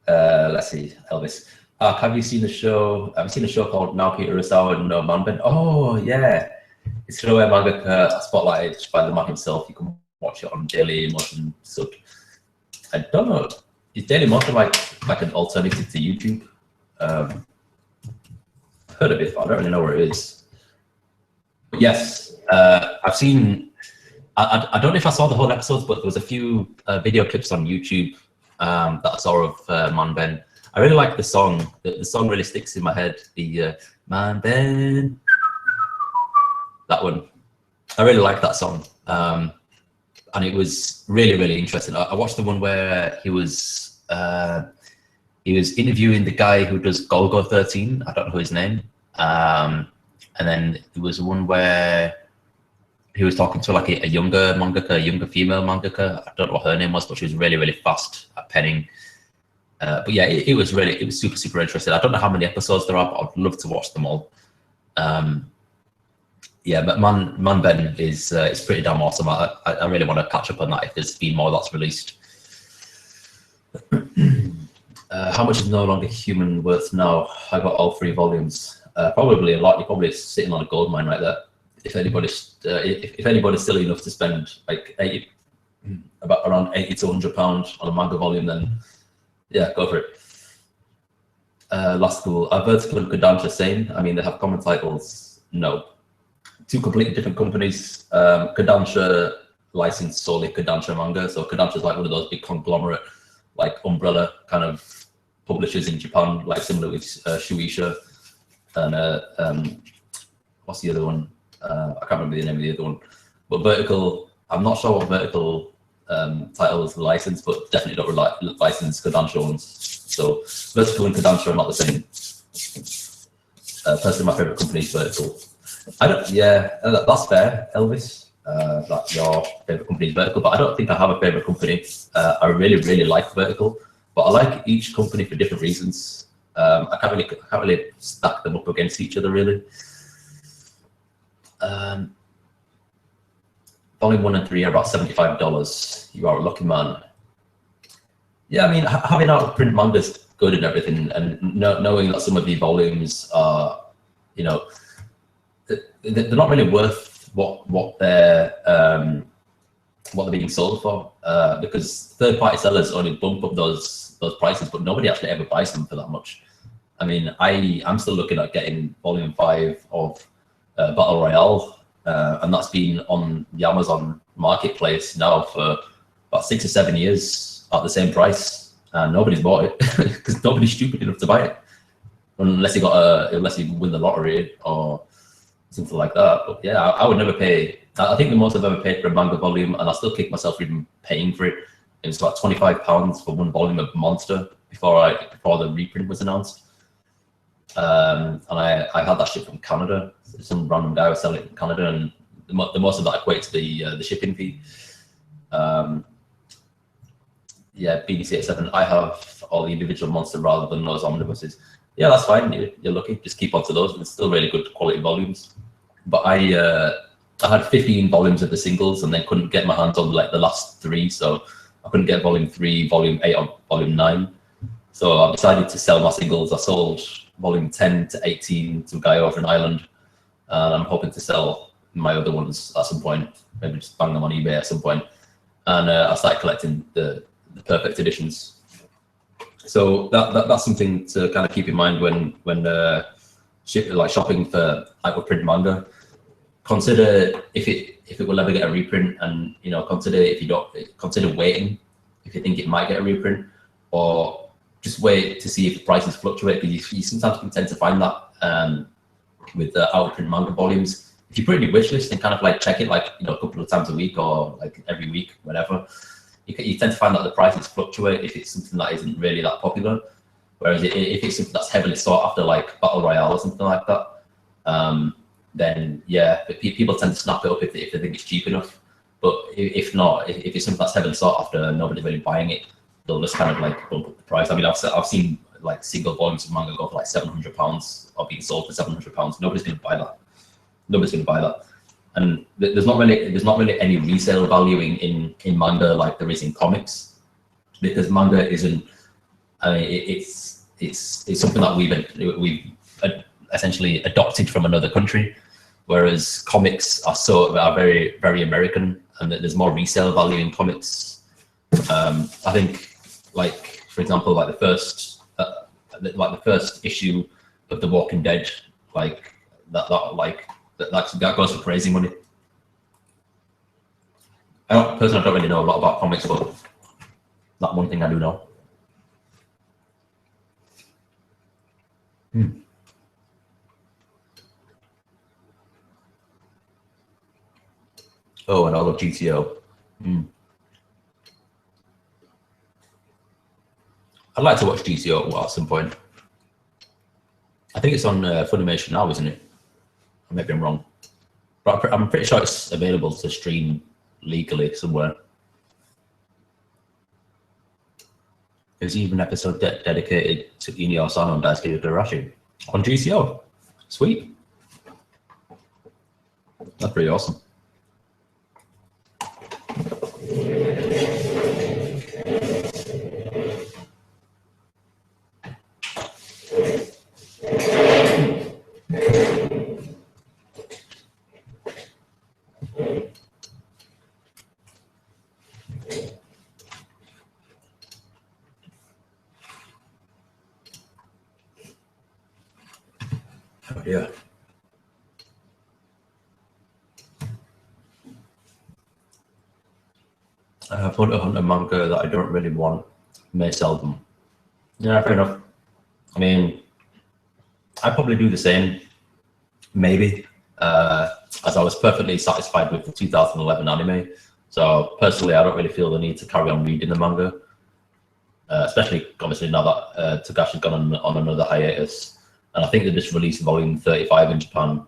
Let's see, Elvis. Have you seen the show? Have you seen a show called Naoki Urasawa no Manben? Oh, yeah. It's a show where mangaka spotlighted by the man himself. You can watch it on Daily Motion Sub. I don't know. Is Daily Motion like an alternative to YouTube? I've heard of it, but I don't really know where it is. But yes, I've seen. I don't know if I saw the whole episodes, but there was a few video clips on YouTube that I saw of Manben. I really like the song. The song really sticks in my head. The Manben. That one. I really like that song. And it was really, really interesting. I watched the one where he was interviewing the guy who does Golgo 13. I don't know his name. And then there was one where he was talking to like a younger mangaka, a younger female mangaka. I don't know what her name was, but she was really, really fast at penning. But yeah, it was super, super interesting. I don't know how many episodes there are, but I'd love to watch them all. Yeah, but Manben is pretty damn awesome. I really want to catch up on that if there's been more that's released. How much is No Longer Human worth now? I got all 3 volumes. Probably a lot. You're probably sitting on a gold mine right there. If anybody's silly enough to spend like around £80 to £100 on a manga volume, then yeah, go for it. Last School. Are Vertical and Kodansha same? I mean, they have common titles. No. 2 completely different companies. Kodansha licensed solely Kodansha manga, so Kodansha is like one of those big conglomerate, like umbrella kind of publishers in Japan, like similar with Shueisha and what's the other one? I can't remember the name of the other one. But Vertical, I'm not sure what Vertical titles licensed, but definitely don't license Kodansha ones. So Vertical and Kodansha are not the same. Personally, my favorite company is Vertical. Yeah, that's fair, Elvis. That your favorite company is Vertical, but I don't think I have a favorite company. I really, really like Vertical, but I like each company for different reasons. I can't really stack them up against each other, really. Volume 1 and 3 are about $75. You are a lucky man. Yeah, I mean, having out print manga's good and everything, and knowing that some of the volumes are, you know, they're not really worth what they're being sold for, because third-party sellers only bump up those prices, but nobody actually ever buys them for that much. I mean, I'm still looking at getting Volume 5 of Battle Royale, and that's been on the Amazon marketplace now for about 6 or 7 years at the same price, and nobody's bought it because nobody's stupid enough to buy it, unless you win the lottery or something like that. But yeah, I would never pay. I think the most I've ever paid for a manga volume, and I still kick myself even paying for it. It was about £25 for 1 volume of Monster before the reprint was announced. And I had that shit from Canada. Some random guy was selling it from Canada, and the most of that equates to the shipping fee. Yeah, BDC 87. I have all the individual Monster rather than those omnibuses. Yeah, that's fine. You're lucky. Just keep on to those. It's still really good quality volumes. But I had 15 volumes of the singles, and then couldn't get my hands on like the last 3. So I couldn't get Volume 3, Volume 8, or Volume 9. So I decided to sell my singles. I sold Volume 10 to 18 to a guy over in Ireland, and I'm hoping to sell my other ones at some point. Maybe just bang them on eBay at some point. And I started collecting the the perfect editions. So that's something to kind of keep in mind when shopping for out-of-print manga. Consider if it will ever get a reprint, and consider waiting if you think it might get a reprint, or just wait to see if the prices fluctuate, because you sometimes can tend to find that with the out-of-print manga volumes. If you put it in your wish list and kind of like check it a couple of times a week or like every week, whatever, you tend to find that the prices fluctuate if it's something that isn't really that popular. Whereas if it's something that's heavily sought after, like Battle Royale or something like that, then yeah, people tend to snap it up if they think it's cheap enough. But if not, if it's something that's heavily sought after and nobody's really buying it, they'll just kind of like bump up the price. I mean, I've seen like single volumes of manga go for like £700 or being sold for £700. Nobody's going to buy that. Nobody's going to buy that. And there's not really any resale value in manga like there is in comics, because manga isn't. I mean, it's something that we've essentially adopted from another country, whereas comics are very, very American, and there's more resale value in comics. I think, like for example, like the first issue of The Walking Dead, like that goes for crazy money. Personally, I don't really know a lot about comics, but that one thing I do know. Oh, and I love GTO. I'd like to watch GTO at some point. I think it's on Funimation now, isn't it? Maybe I'm wrong, but I'm pretty sure it's available to stream legally somewhere. There's even an episode dedicated to Inyo Asano and Daisuke Igarashi on GTO. Sweet. That's pretty awesome. Oh yeah. I have Hunter manga that I don't really want. May sell them. Yeah, fair enough. I mean, I'd probably do the same, maybe, as I was perfectly satisfied with the 2011 anime. So personally, I don't really feel the need to carry on reading the manga, especially obviously now that Togashi's gone on another hiatus. And I think they just released volume 35 in Japan.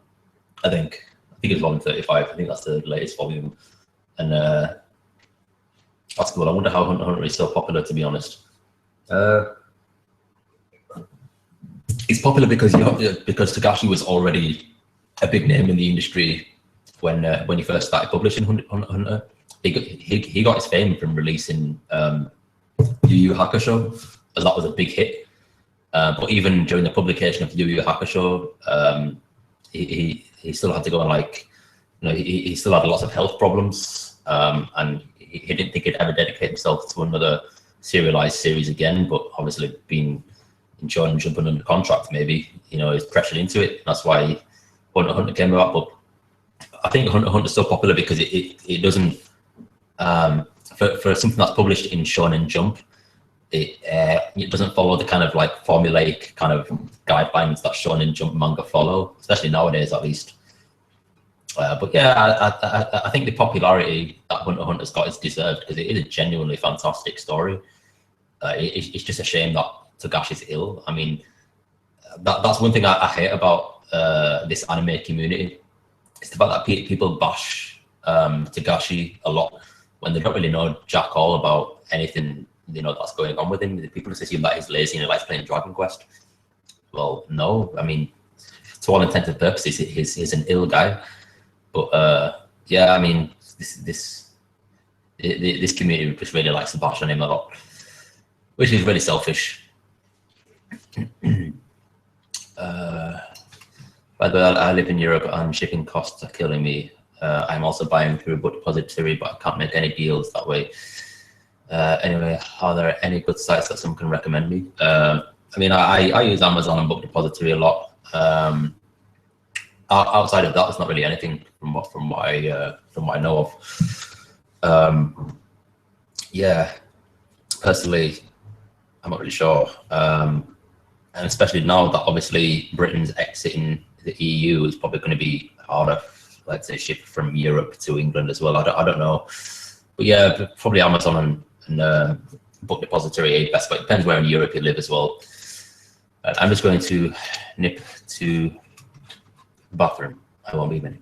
I think it's volume 35. I think that's the latest volume. And that's cool. I wonder how Hunter is so popular, to be honest. It's popular because Togashi was already a big name in the industry when he first started publishing Hunter. He got his fame from releasing Yu Yu Hakusho, as that was a big hit. But even during the publication of Yu Yu Hakusho, he still had to go on he still had lots of health problems, and he didn't think he'd ever dedicate himself to another serialized series again. But obviously, being in Shonen Jump and under contract, maybe he's pressured into it. That's why Hunter came about. But I think Hunter's so popular because it doesn't for something that's published in Shonen Jump. It doesn't follow the kind of like formulaic kind of guidelines that Shonen Jump manga follow, especially nowadays at least. But yeah, I think the popularity that Hunter's got is deserved, because it is a genuinely fantastic story. It's just a shame that Togashi's ill. I mean, that's one thing I hate about this anime community. It's the fact that people bash Togashi a lot when they don't really know jack all about anything that's going on with him. People just assume that he's lazy and he likes playing Dragon Quest. Well, no. I mean, to all intents and purposes, he's an ill guy. But yeah, I mean, this community just really likes to bash on him a lot, which is really selfish. By the way, I live in Europe and shipping costs are killing me. I'm also buying through a depository, but I can't make any deals that way. Anyway, are there any good sites that someone can recommend me? I mean, I use Amazon and Book Depository a lot. Outside of that, there's not really anything from what I know of. Yeah, personally, I'm not really sure. And especially now that obviously Britain's exiting the EU, is probably going to be harder, let's say, ship from Europe to England as well. I don't know, but yeah, probably Amazon and Book Depository best, but it depends where in Europe you live as well. I'm just going to nip to the bathroom. I won't be a minute.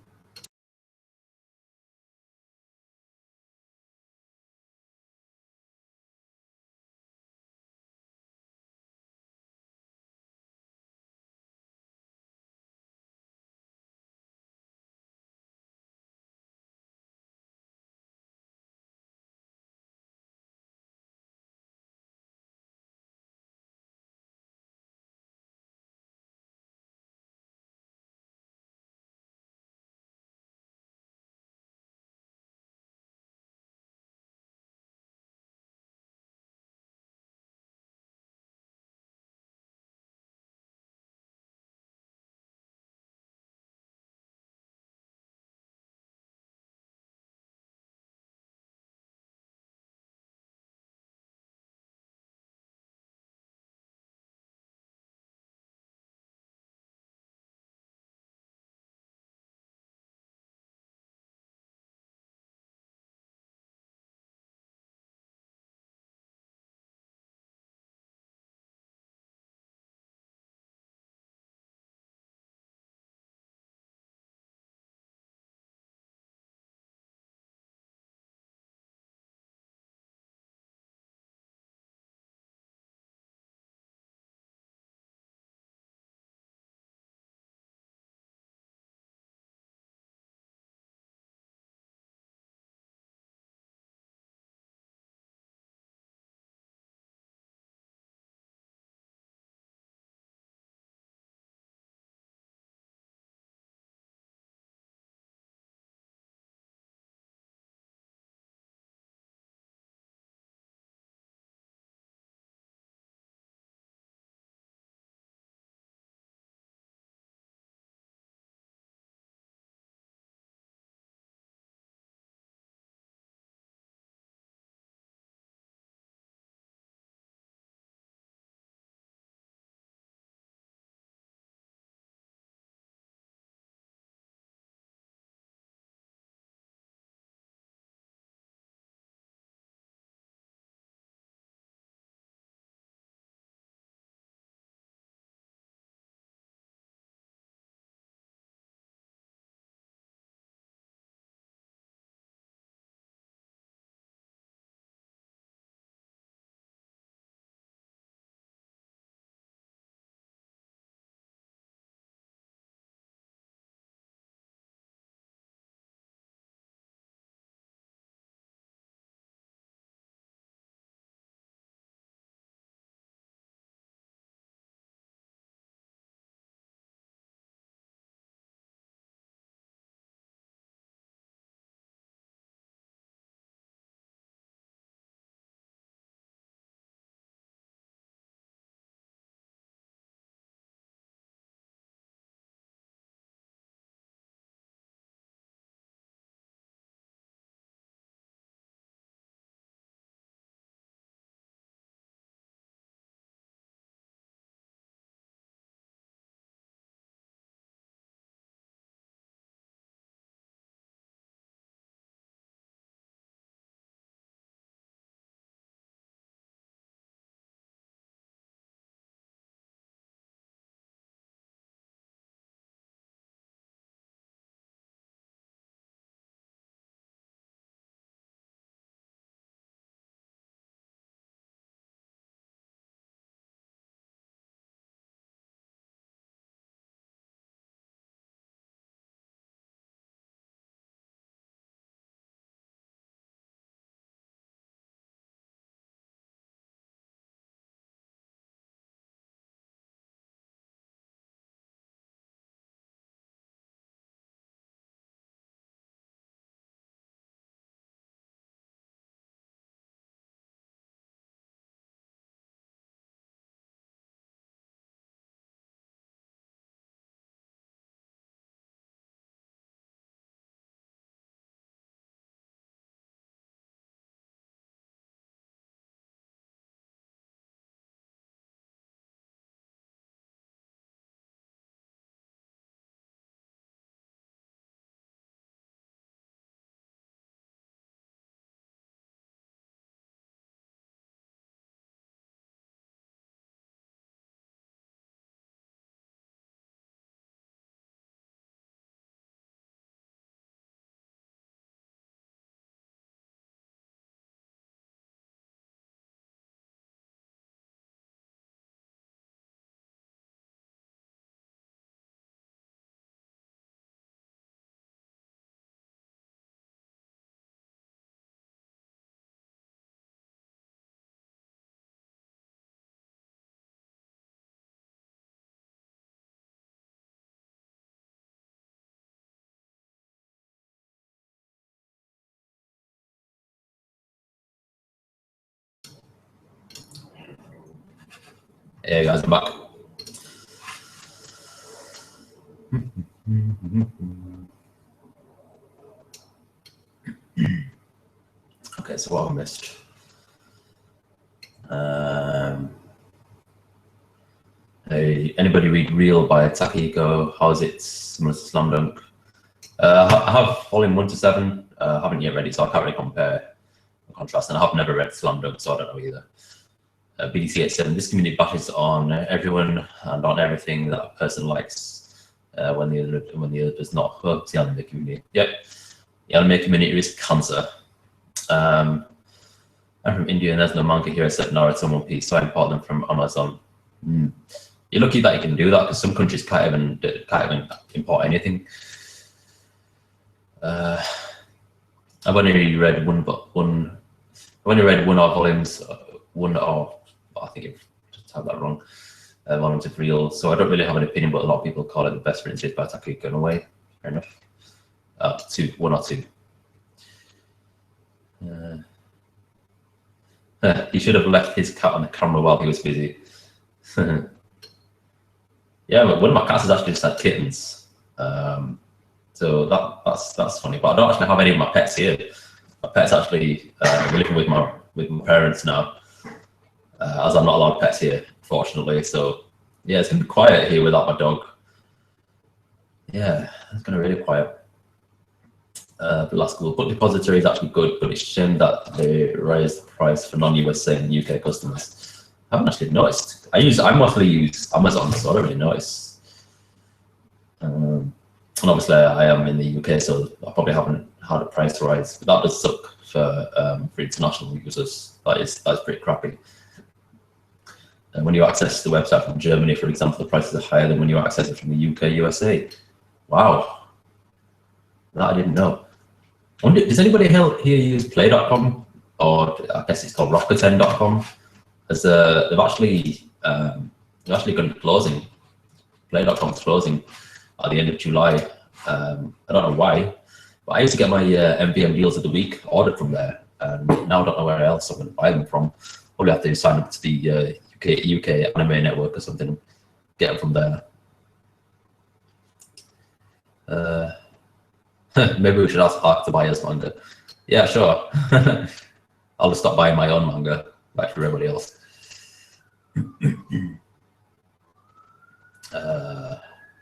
Hey guys, I'm back. Okay, so what I missed. Hey, anybody read Real by Takehiko? How's it similar to Slam Dunk? I have volume 1 to 7. I haven't yet read it, so I can't really compare and contrast. And I have never read Slam Dunk, so I don't know either. BDC 87. This community bashes on everyone and on everything that a person likes when the other does not. Oh, it's the anime community. Yep, the anime community is cancer. I'm from India and there's no manga here except Naruto and One Piece, so I import them from Amazon. You're lucky that you can do that because some countries can't even import anything. I've only read one or volumes, I think I've just had that wrong. Volumes of Real, so I don't really have an opinion, but a lot of people call it the best written series by Takehiko in a way. Fair enough. One or two. He should have left his cat on the camera while he was busy. Yeah, but one of my cats has actually just had kittens. So that's funny. But I don't actually have any of my pets here. My pets actually living with my parents now, as I'm not allowed pets here, fortunately. So yeah, it's gonna be quiet here without my dog. Yeah, it's gonna be really quiet. The last school book depository is actually good, but it's a shame that they raised the price for non-USA and UK customers. I haven't actually noticed. I mostly use Amazon, so I don't really notice. And obviously, I am in the UK, so I probably haven't had a price rise. But that does suck for international users. That's pretty crappy. And when you access the website from Germany, for example, the prices are higher than when you access it from the UK, USA. Wow, that I didn't know. Does anybody here use Play.com, or I guess it's called Rakuten.com? As they've actually going to be closing. Play.com is closing at the end of July. I don't know why, but I used to get my MVM deals of the week ordered from there, and now I don't know where else I'm going to buy them from. Probably have to sign up to the UK Anime Network or something. Get them from there. Maybe we should ask Ark to buy us manga. Yeah, sure. I'll just stop buying my own manga, like for everybody else.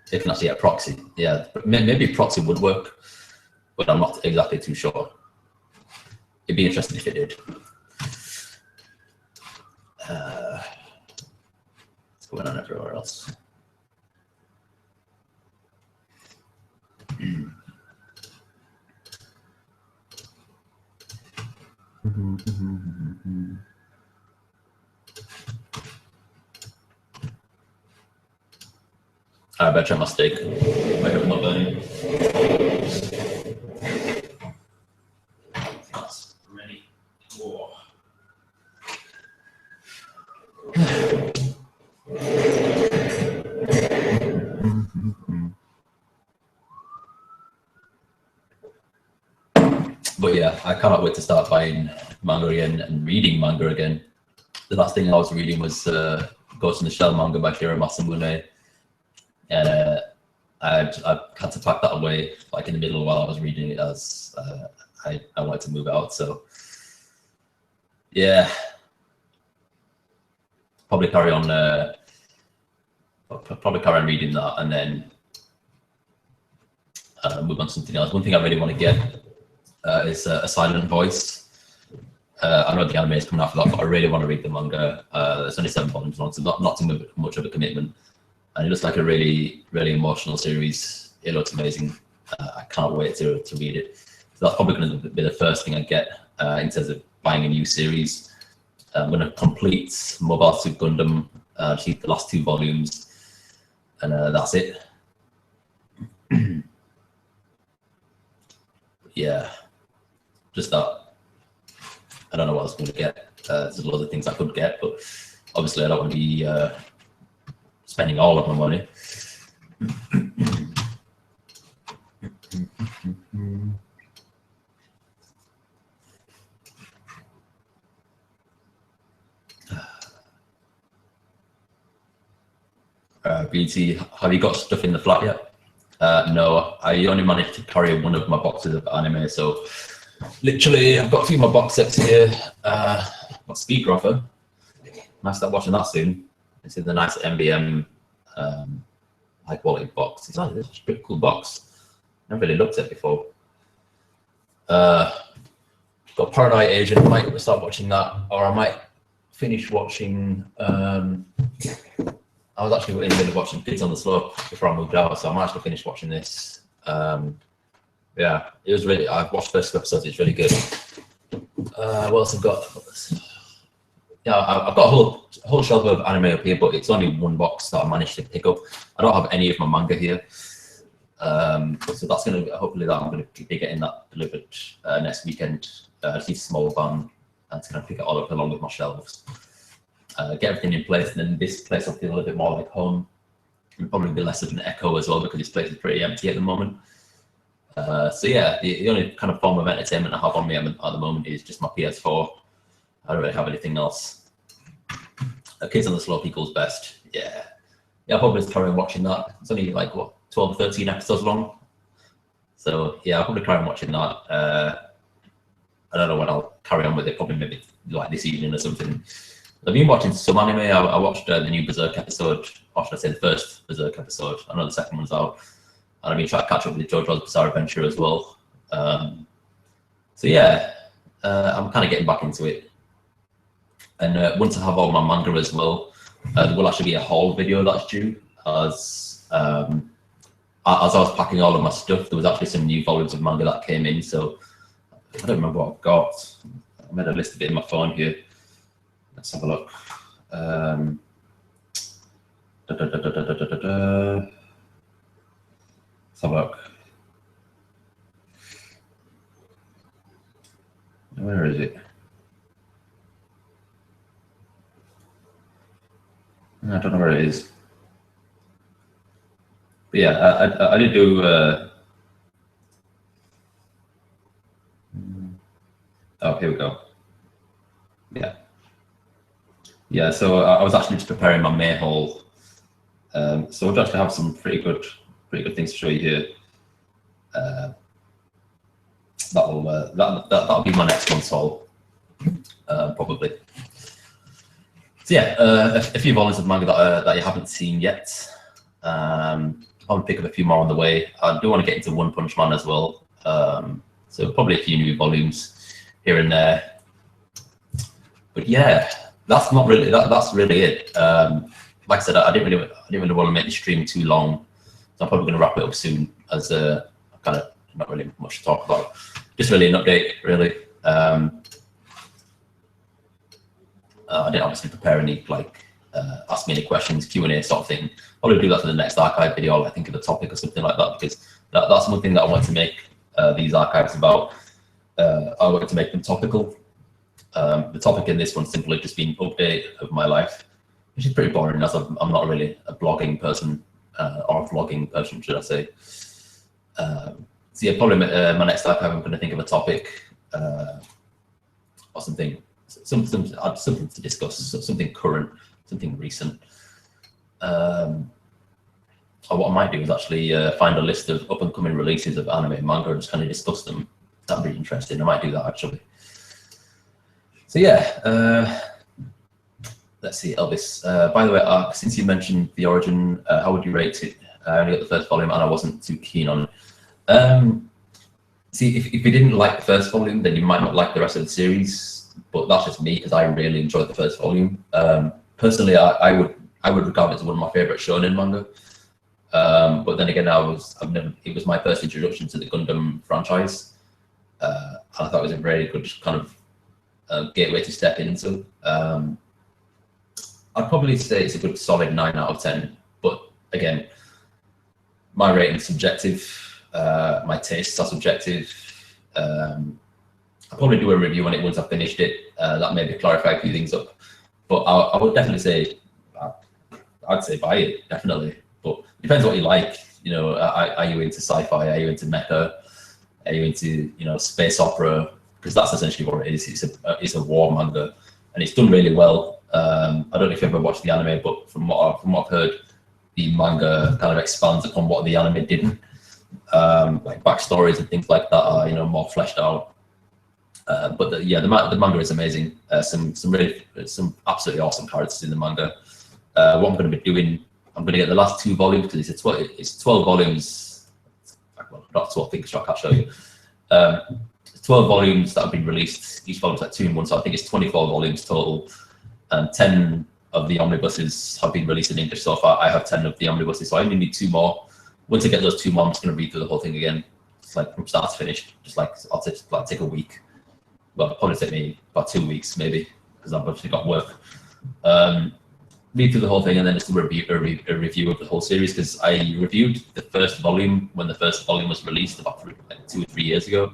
They can actually get proxy. Yeah, maybe proxy would work, but I'm not exactly too sure. It'd be interesting if it did. What's going on everywhere else? I bet you my steak. Might have not burning. That's ready. Whoa. But yeah, I cannot wait to start buying manga again and reading manga again. The last thing I was reading was Ghost in the Shell manga by Hiro Masamune. And I had to pack that away like in the middle while I was reading it, as I wanted to move out. So yeah, probably carry on reading that and then move on to something else. One thing I really want to get is A Silent Voice. I know the anime is coming out for that, but I really want to read the manga. It's only 7 volumes long, so not too much of a commitment. And it looks like a really, really emotional series. It looks amazing. I can't wait to read it. So that's probably going to be the first thing I get in terms of buying a new series. I'm going to complete Mobile Suit Gundam, achieve the last 2 volumes, and that's it. Yeah, just that. I don't know what I was going to get. There's a lot of things I could get, but obviously I don't want to be spending all of my money. BT, have you got stuff in the flat yet? No, I only managed to carry one of my boxes of anime, so literally I've got a few of my box sets here. Got Speaker Offer. I start watching that soon. It's in the nice MBM high quality box. It's a pretty cool box. Never really looked at it before. Got Paranoid Agent. I might start watching that, or I might finish watching. I was actually in the middle of watching Kids on the Slope before I moved out, so I might actually finish watching this. Yeah, it was really. I've watched the first episode. It's really good. What else I've got? Yeah, I've got a whole shelf of anime up here, but it's only one box that I managed to pick up. I don't have any of my manga here, so that's gonna hopefully that I'm gonna be getting that delivered next weekend. Just need a small van and to kind of pick it all up along with my shelves. Get everything in place, and then this place will feel a little bit more like home. It'll probably be less of an echo as well because this place is pretty empty at the moment. So yeah, the only kind of form of entertainment I have on me at the moment is just my PS4. I don't really have anything else. Kids on the Slope equals best. Yeah, I'll probably carry on watching that. It's only like what 12 or 13 episodes long. So yeah, I'll probably carry on watching that. I don't know when I'll carry on with it. Probably maybe like this evening or something. I've been watching some anime. I watched the new Berserk episode, or should I say the first Berserk episode. I know the second one's out. And I've been trying to catch up with JoJo's Bizarre Adventure as well. So yeah, I'm kind of getting back into it. And once I have all my manga as well, there will actually be a haul video that's due. As I was packing all of my stuff, there was actually some new volumes of manga that came in. So I don't remember what I've got. I made a list of it in my phone here. Let's have a look. Let's have a look. Where is it? I don't know where it is. But yeah, I did do. Oh, here we go. Yeah. So I was actually just preparing my May haul. So we'll actually have some pretty good things to show you here. That'll be my next month's haul, probably. So yeah, a few volumes of manga that you haven't seen yet. I'll pick up a few more on the way. I do want to get into One Punch Man as well. So probably a few new volumes here and there. But yeah, that's really it. Like I said, I didn't really want to make the stream too long, so I'm probably going to wrap it up soon. As kind of not really much to talk about, just really an update, really. I didn't obviously prepare any ask me any questions, Q&A sort of thing. Probably do that for the next archive video. I think of a topic or something like that, because that's one thing that I want to make these archives about. I want to make them topical. The topic in this one simply just being update of my life, which is pretty boring, as I'm not really a blogging person, or a vlogging person, should I say. So yeah, probably my next archive, I'm going to think of a topic or something to discuss, something current, something recent. Or what I might do is actually find a list of up and coming releases of anime and manga and just kind of discuss them. That'd be interesting. I might do that actually. So yeah, let's see, Elvis. By the way, Ark, since you mentioned The Origin, how would you rate it? I only got the first volume and I wasn't too keen on it. See, if you didn't like the first volume, then you might not like the rest of the series. But that's just me, because I really enjoyed the first volume. Personally, I would regard it as one of my favorite shonen manga. But then again, it was my first introduction to the Gundam franchise. And I thought it was a very good kind of gateway to step into. I'd probably say it's a good solid 9 out of 10. But again, my rating is subjective. My tastes are subjective. I'll probably do a review on it once I've finished it. That maybe clarify a few things up. But I would definitely say, I'd say buy it, definitely. But it depends what you like. You know, are you into sci-fi? Are you into mecha? Are you into, space opera? Because that's essentially what it is. It's a war manga, and it's done really well. I don't know if you ever watched the anime, but from what I've heard, the manga kind of expands upon what the anime didn't. Like backstories and things like that are, you know, more fleshed out. But the manga is amazing. Some absolutely awesome characters in the manga. What I'm going to be doing, I'm going to get the last 2 volumes because it's 12 volumes. Well, not 12 things, I can't show you. 12 volumes that have been released. Each volume's like 2 in 1, so I think it's 24 volumes total. And 10 of the omnibuses have been released in English so far. I have 10 of the omnibuses, so I only need 2 more. Once I get those 2 more, I'm just going to read through the whole thing again. It's like from start to finish. Just like I'll take a week. Well, it'll probably take me about 2 weeks maybe because I've actually got work. Read through the whole thing and then just a review of the whole series, because I reviewed the first volume when the first volume was released about 2 or 3 years ago.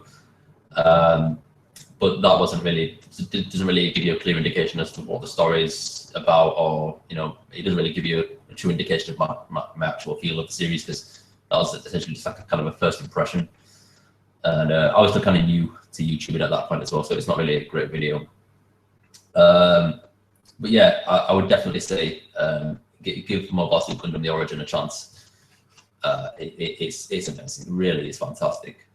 But that doesn't really give you a clear indication as to what the story is about, or, you know, it doesn't really give you a true indication of my actual feel of the series, because that was essentially just like a kind of a first impression. And I was still kind of new to YouTube at that point as well, so it's not really a great video. But yeah, I would definitely say give Mobile Suit Gundam The Origin a chance. It's amazing, it really is fantastic.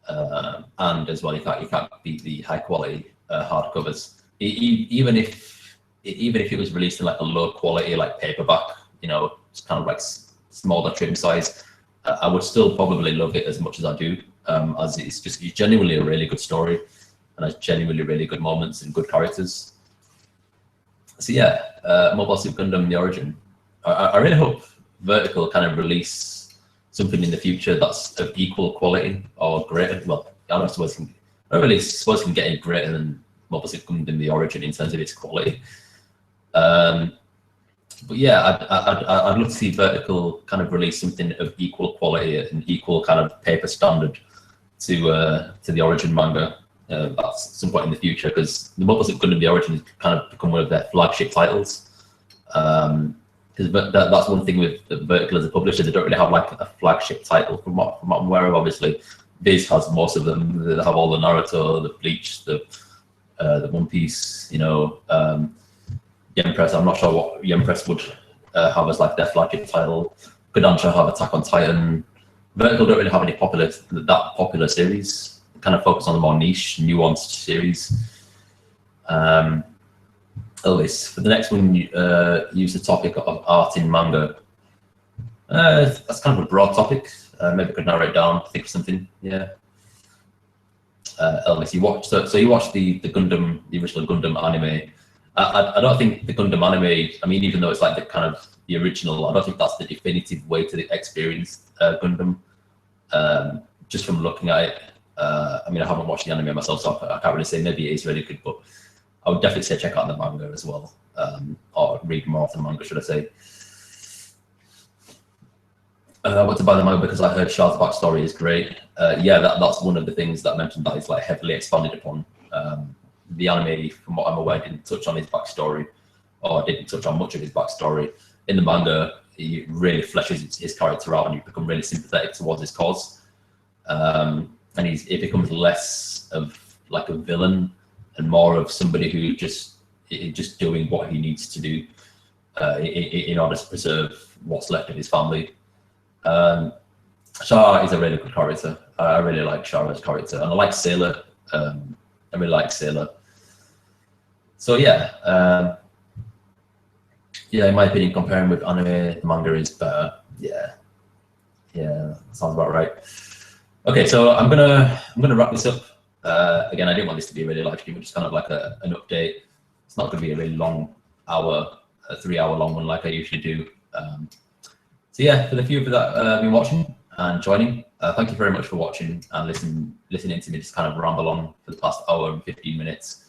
And as well, you can't beat the high quality hardcovers. Even if it was released in like a low quality like paperback, you know, it's kind of like smaller trim size, I would still probably love it as much as I do, as it's genuinely a really good story and has genuinely really good moments and good characters. So yeah, Mobile Suit Gundam The Origin. I really hope Vertical kind of release something in the future that's of equal quality or greater. Well, I don't suppose it can get any greater than Mobile Suit Gundam The Origin in terms of its quality. But yeah, I'd love to see Vertical kind of release something of equal quality and equal kind of paper standard to the Origin manga. At some point in the future, because the Mobile Suit Gundam The Origin has kind of become one of their flagship titles. Because that's one thing with Vertical as a publisher, they don't really have like a flagship title from what I'm aware of. Obviously, Viz has most of them. They have all the Naruto, the Bleach, the One Piece. You know, Yempress. I'm not sure what Yempress would have as like their flagship title. Kodansha have Attack on Titan. Vertical don't really have any popular series. Kind of focus on the more niche, nuanced series. Elvis, for the next one, use the topic of art in manga. That's kind of a broad topic. Maybe I could narrow it down, think of something. Yeah. Elvis, you watched the Gundam, the original Gundam anime. I don't think the Gundam anime, I mean, even though it's like the original, I don't think that's the definitive way to experience Gundam. Just from looking at it. I mean, I haven't watched the anime myself, so I can't really say. Maybe it is really good, but I would definitely say check out the manga as well, or read more of the manga, should I say. I went to buy the manga because I heard Shard's backstory is great. Yeah, that's one of the things that I mentioned that is like heavily expanded upon. The anime, from what I'm aware, didn't touch on his backstory, or didn't touch on much of his backstory. In the manga, he really fleshes his character out, and you become really sympathetic towards his cause. And it becomes less of like a villain and more of somebody who just doing what he needs to do in order to preserve what's left of his family. Char is a really good character. I really like Char as a character, and I like Sailor. I really like Sailor. So yeah, in my opinion, comparing with anime, the manga is better. Yeah, sounds about right. Okay, so I'm gonna wrap this up. Again, I didn't want this to be a really live stream, but just kind of like an update. It's not going to be a really long hour, a 3-hour long one like I usually do. So yeah, for the few of you that have been watching and joining, thank you very much for watching and listening to me just kind of ramble on for the past hour and 15 minutes.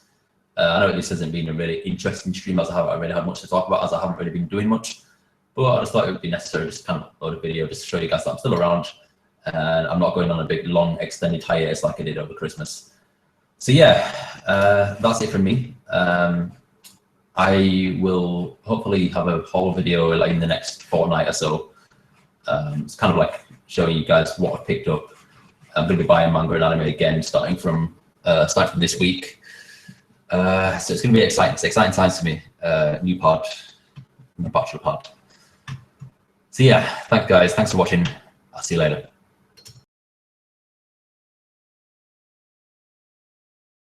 I know this hasn't been a really interesting stream, as I haven't really had much to talk about, as I haven't really been doing much. But I just thought it would be necessary to just kind of upload a video just to show you guys that I'm still around. And I'm not going on a big, long, extended hiatus like I did over Christmas. So yeah, that's it from me. I will hopefully have a haul video like in the next fortnight or so. It's kind of like showing you guys what I've picked up. I'm going to be buying manga and anime again, starting from this week. So it's going to be exciting. It's exciting times for me. New pod, the bachelor pod. So yeah, thanks guys. Thanks for watching. I'll see you later.